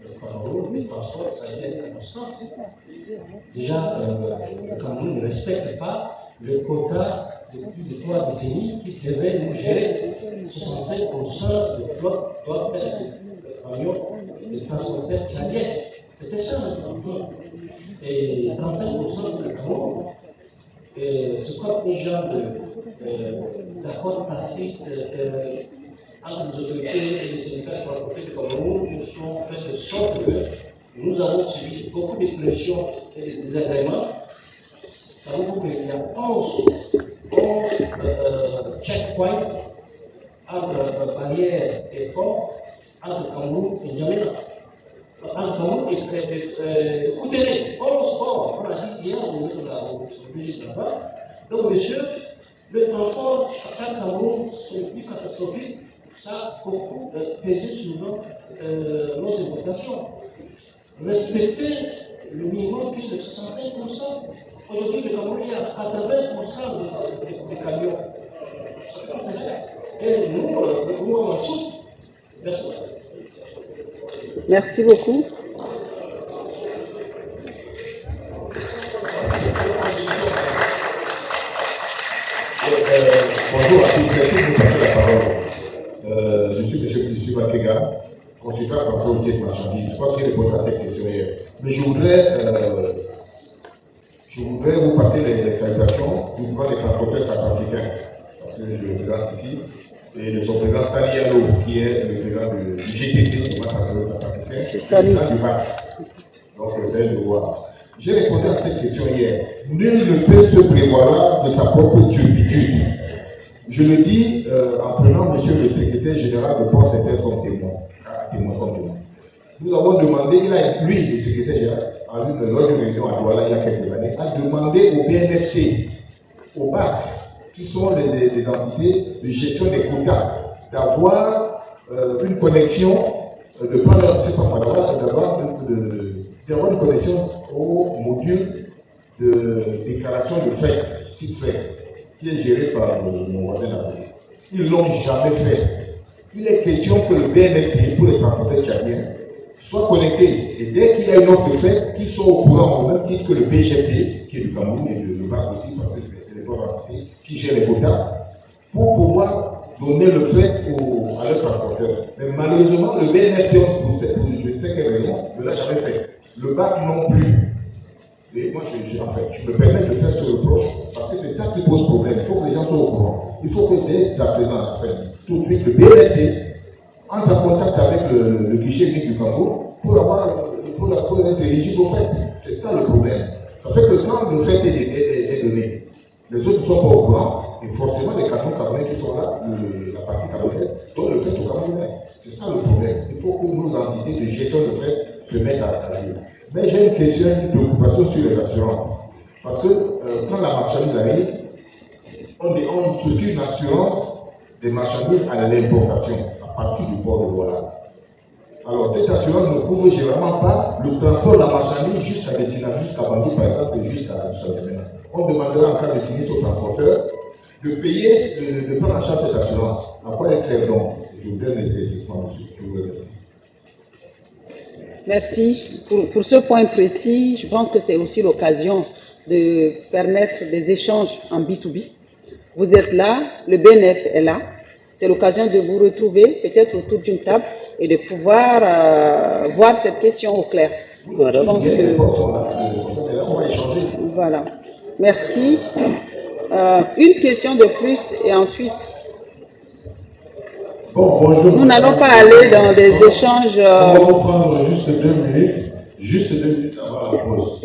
le Cameroun, le transport, ça a été une constante. Déjà, le Cameroun ne respecte pas le quota de plus de 3 décennies qui devait nous gérer 65% de flotte doit faire des transporteurs tchadiens. C'était ça le Cameroun. Et 35% de Cameroun, c'est comme une genre d'accord tacite entre les autorités et les syndicats de transporteurs du Cameroun qui sont faits de sorte que nous avons subi beaucoup de pressions et des agréments. Ça veut dire qu'il y a 11 checkpoints entre barrières et ports entre Cameroun et N'Djamena. Entre Cameroun et Koutere, 11 ports. On a dit hier, on est obligé de là-bas. Donc, monsieur, le transport à Cameroun, c'est plus catastrophique. Ça a beaucoup pesé sur nos importations. Respecter le minimum qui est de 65%. Aujourd'hui, le Cameroun est à 80% des camions. Et nous, on en souffre. Merci. Merci beaucoup. Bonjour à tous, merci de vous passer la parole. Je suis M. Bassega, consultant en qualité de marchandise. Je crois que j'ai répondu à cette question hier. Mais je voudrais vous passer les salutations du mouvement des transporteurs centrafricains. Parce que je le présente ici. Et de son président Sali Allo, qui est le président du GTC, le mouvement des transporteurs centrafricains. C'est Sali. Donc, c'est de voir. J'ai répondu à cette question hier. Nul ne peut se prévaloir de sa propre turpitude. je le dis en prenant monsieur le secrétaire général de Port Saint-Pierre comme témoin. Nous avons demandé, lui, le secrétaire général, lors d'une réunion à Douala il y a quelques années, a demandé au BNFC, au BAC, qui sont les entités de gestion des quotas, d'avoir une connexion, d'avoir une connexion au module de déclaration de fête, site fête, qui est géré par mon voisin d'Afrique. Ils ne l'ont jamais fait. Il est question que le BNFC, pour les transporteurs tchadiens, soit connecté. Et dès qu'il y a une offre de fait, qu'ils soient au courant, au même titre que le BGP, qui est du Cameroun, et le BAC aussi, parce que c'est les trois entités qui gèrent les quotas, pour pouvoir donner le fait à leurs transporteurs. Mais malheureusement, le BNFC, pour je ne sais quelle raison, ne l'a jamais fait. Le BAC non plus. Et moi, je me permets de faire ce reproche, parce que c'est ça qui pose problème. Il faut que les gens soient au courant. Il faut que dès à présent, tout de suite, le BNFC entre en contact avec le guichet unique du Congo pour être éligible au fait. C'est ça le problème. Ça fait que quand le fait est donné, les autres ne sont pas au courant, et forcément les camions camerounais qui sont là, la partie camerounaise, donnent le fait au Camerounais. C'est ça le problème. Il faut que nos entités de gestion de fait se mettent à agir. Mais j'ai une question, une préoccupation sur les assurances. Parce que quand la marchandise arrive, on souscrit une assurance des marchandises à l'importation à partir du port de Douala. Alors, cette assurance ne couvre généralement pas le transport de la marchandise jusqu'à destination, jusqu'à Bangui par exemple, et jusqu'à Châteauneuf. On demandera en cas de sinistre au transporteur de payer, de prendre en charge cette assurance. À quoi elle sert donc? Je vous donne les précisions dessus. Je vous remercie. Merci. Pour ce point précis, je pense que c'est aussi l'occasion de permettre des échanges en B2B. Vous êtes là, le BNF est là. C'est l'occasion de vous retrouver peut-être autour d'une table et de pouvoir voir cette question au clair. Voilà. Je pense que... Voilà. Merci. Une question de plus et ensuite... Bon, bonjour. Nous n'allons pas aller dans des échanges... On va prendre juste 2 minutes avant la pause.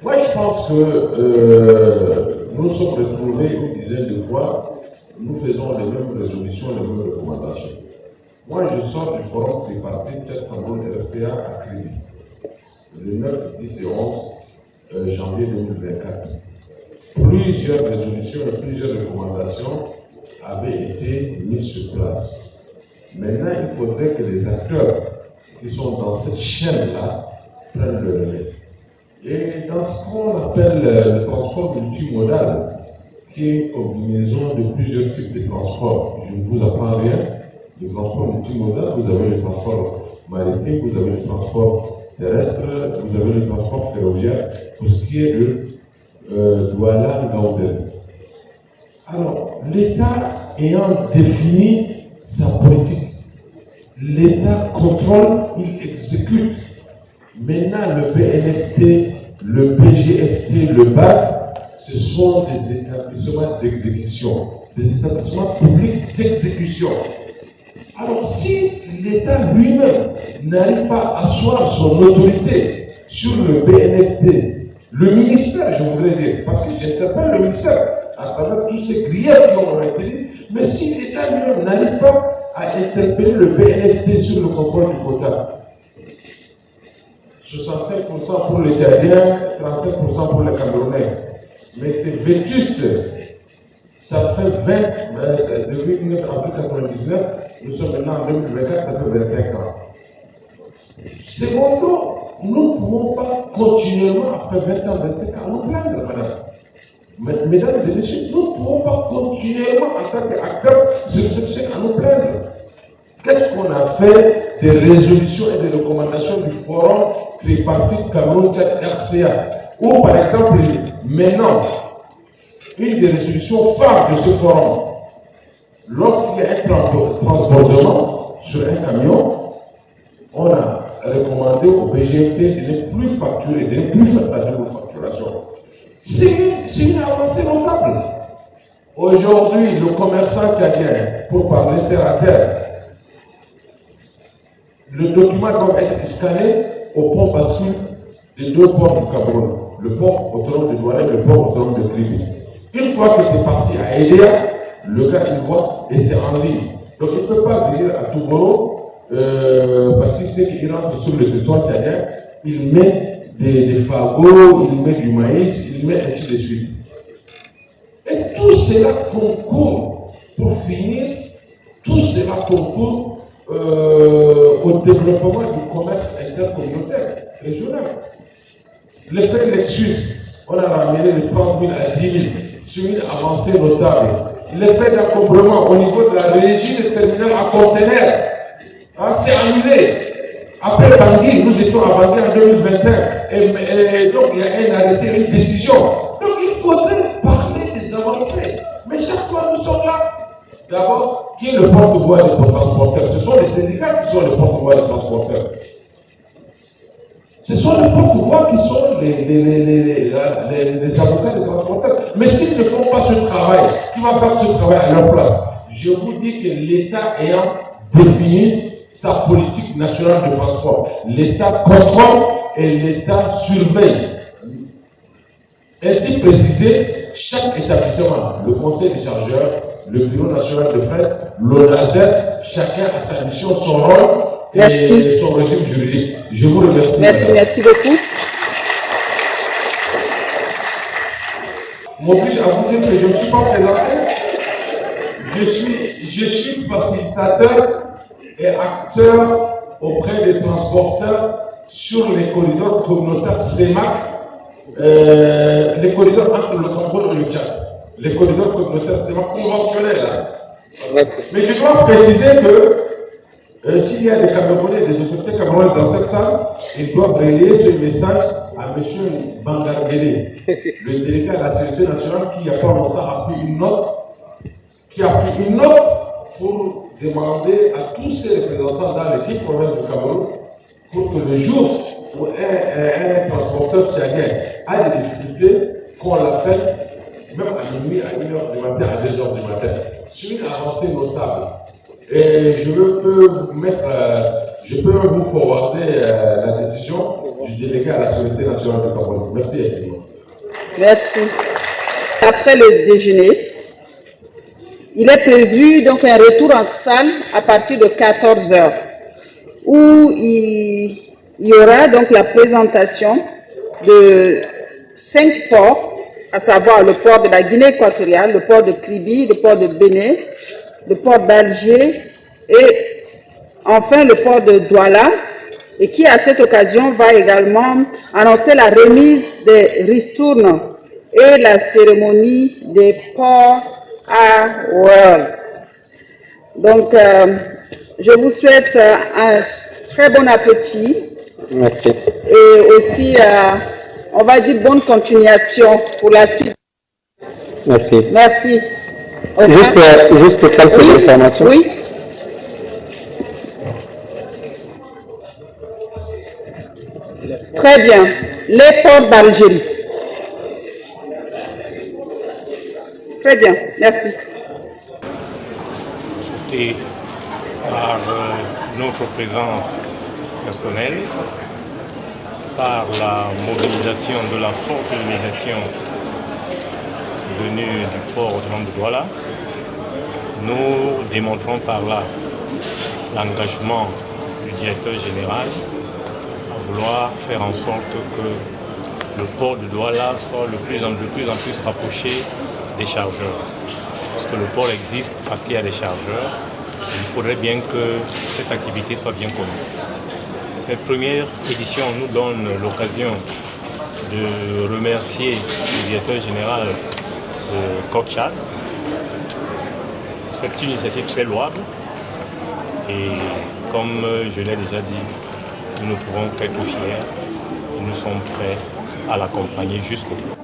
Moi, je pense que nous sommes retrouvés une dizaine de fois. Nous faisons les mêmes résolutions, les mêmes recommandations. Moi, je sors du forum tripartite RCA à Crédit, le 9, 10 et 11 janvier 2024. Plusieurs résolutions et plusieurs recommandations avaient été mises sur place. Maintenant, il faudrait que les acteurs qui sont dans cette chaîne-là prennent le relais. Et dans ce qu'on appelle le transport multimodal, qui est une combinaison de plusieurs types de transports. Je ne vous apprends rien. Le transport multimodal, vous avez le transport maritime, vous avez le transport terrestre, vous avez le transport ferroviaire, pour ce qui est de Douala-Gaoudel. Alors, l'État ayant défini sa politique, l'État contrôle, il exécute. Maintenant, le BNFT, le BGFT, le BAC, ce sont des établissements d'exécution, des établissements publics d'exécution. Alors, si l'État lui-même n'arrive pas à asseoir son autorité sur le BNFT, le ministère, je voudrais dire, parce que j'interpelle le ministère à travers tous ces griefs qui ont été dit, mais si l'État lui-même n'arrive pas à interpeller le BNFT sur le contrôle du quota, 65% pour les Tchadiens, 35% pour les Camerounais. Mais c'est vétuste. Ça fait 20, depuis 1999, nous sommes maintenant en 2024, ça fait 25 ans. Secondo, nous ne pouvons pas continuellement, après 20 ans, 25 ans, nous plaindre, madame. Mesdames et messieurs, nous ne pouvons pas continuellement, en tant qu'acteurs sur cette chaîne, à nous plaindre. Qu'est-ce qu'on a fait des résolutions et des recommandations du forum tripartite Cameroun-RCA, où par exemple, maintenant, une des résolutions phares de ce forum, lorsqu'il y a un transbordement sur un camion, on a recommandé au BGFT de ne plus facturer, de ne plus faire la double facturation. C'est une avancée notable. Aujourd'hui, le commerçant tchadien, pour parler terre à terre, le document doit être scanné au pont bascule des 2 ports du Cameroun, le port autonome de Douala et le port autonome de Kribi. Une fois que c'est parti à Edea, le gars il voit et c'est en ligne. Donc il ne peut pas venir à Touboro parce qu'il sait qu'il rentre sur le territoire tchadien, il met des fagots, il met du maïs, il met ainsi de suite. Et tout cela concourt, pour finir, tout cela concourt au développement du commerce intercommunautaire régional. L'effet de Suisse, on a ramené de 30 000 à 10 000 sur une avancée notable. L'effet d'encombrement au niveau de la régie des terminaux à conteneurs, hein, c'est annulé. Après Bangui, nous étions à Bangui en 2021, et donc il y a un arrêté, une décision. Donc il faudrait parler des avancées. Mais chaque fois nous sommes là. D'abord, qui est le porte-voix des transporteurs? Ce sont les syndicats qui sont le porte-voix des transporteurs. Ce sont les porte-voix qui sont les avocats des transporteurs. Mais s'ils ne font pas ce travail, qui va faire ce travail à leur place? Je vous dis que l'État ayant défini sa politique nationale de transport, l'État contrôle et l'État surveille. Ainsi précisé, chaque établissement, le conseil des chargeurs, le bureau national de fret, l'ONASER, chacun a sa mission, son rôle et son régime juridique. Je vous remercie. Merci beaucoup. M'oblige à vous dire que je ne suis pas présenté. Je suis facilitateur et acteur auprès des transporteurs sur les corridors communautaires CEMAC, les corridors entre le Cameroun et le Tchad. Les corridors communautaires CEMAC conventionnels. Hein. Mais je dois préciser que s'il y a des Camerounais, des autorités camerounaises dans cette salle, ils doivent relayer ce message à M. Bangarguélé, le délégué à la sécurité nationale qui, il n'y a pas longtemps, a pris une note, pour demander à tous ces représentants dans les 10 provinces du Cameroun pour que le jour où un transporteur tchadien a des difficultés, qu'on l'appelle même à minuit, à 1h du matin, à 2h du matin. C'est une avancée notable. Et je peux vous forwarder la décision du délégué à la sécurité nationale du Cameroun. Merci. Merci. Après le déjeuner, il est prévu donc un retour en salle à partir de 14h, où il y aura donc la présentation de 5 ports, à savoir le port de la Guinée équatoriale, le port de Kribi, le port de Bénin, le port d'Alger et enfin le port de Douala, et qui à cette occasion va également annoncer la remise des ristournes et la cérémonie des ports World. Donc, je vous souhaite un très bon appétit. Merci. Et aussi, on va dire bonne continuation pour la suite. Merci. Merci. Juste quelques informations. Oui. Très bien. Les ports d'Algérie. Très bien, merci. Et par notre présence personnelle, par la mobilisation de la forte immigration venue du port autonome de Douala, nous démontrons par là l'engagement du directeur général à vouloir faire en sorte que le port de Douala soit de plus en plus rapproché des chargeurs. Parce que le port existe parce qu'il y a des chargeurs. Il faudrait bien que cette activité soit bien connue. Cette première édition nous donne l'occasion de remercier le directeur général de COCCHAD. C'est une initiative très louable et comme je l'ai déjà dit, nous ne pouvons qu'être fiers et nous sommes prêts à l'accompagner jusqu'au bout.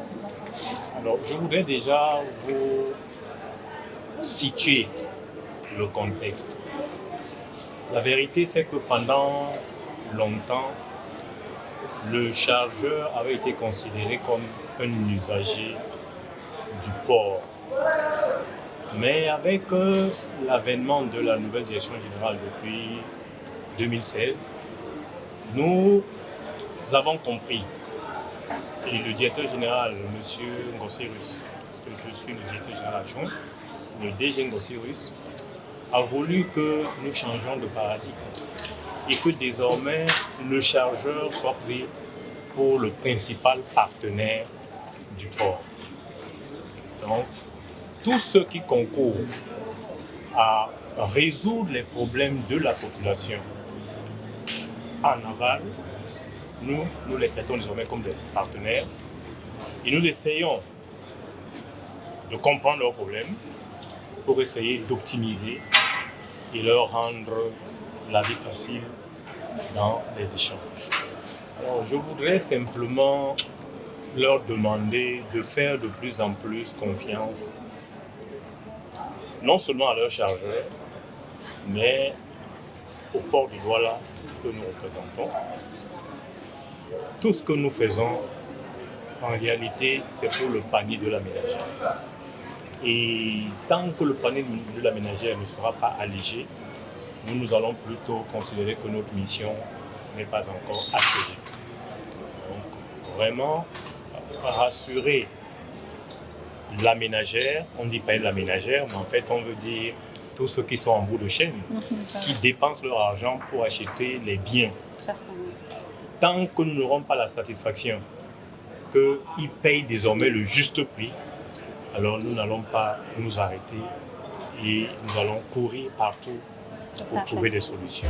Alors, je voudrais déjà vous situer le contexte. La vérité, c'est que pendant longtemps, le chargeur avait été considéré comme un usager du port. Mais avec l'avènement de la nouvelle direction générale depuis 2016, nous avons compris, et le directeur général, M. Ngossirus, parce que je suis le directeur général adjoint, le DG Ngosirus, a voulu que nous changions de paradigme et que désormais le chargeur soit pris pour le principal partenaire du port. Donc, tous ceux qui concourent à résoudre les problèmes de la population en aval, nous les traitons désormais comme des partenaires et nous essayons de comprendre leurs problèmes pour essayer d'optimiser et leur rendre la vie facile dans les échanges. Alors, je voudrais simplement leur demander de faire de plus en plus confiance, non seulement à leurs chargeurs, mais au port du Douala que nous représentons. Tout ce que nous faisons, en réalité, c'est pour le panier de la ménagère. Et tant que le panier de la ménagère ne sera pas allégé, nous allons plutôt considérer que notre mission n'est pas encore achevée. Donc, vraiment, rassurer la ménagère, on ne dit pas la ménagère, mais en fait, on veut dire tous ceux qui sont en bout de chaîne, qui dépensent leur argent pour acheter les biens. Certainement. Tant que nous n'aurons pas la satisfaction qu'ils payent désormais le juste prix, alors nous n'allons pas nous arrêter et nous allons courir partout pour trouver des solutions.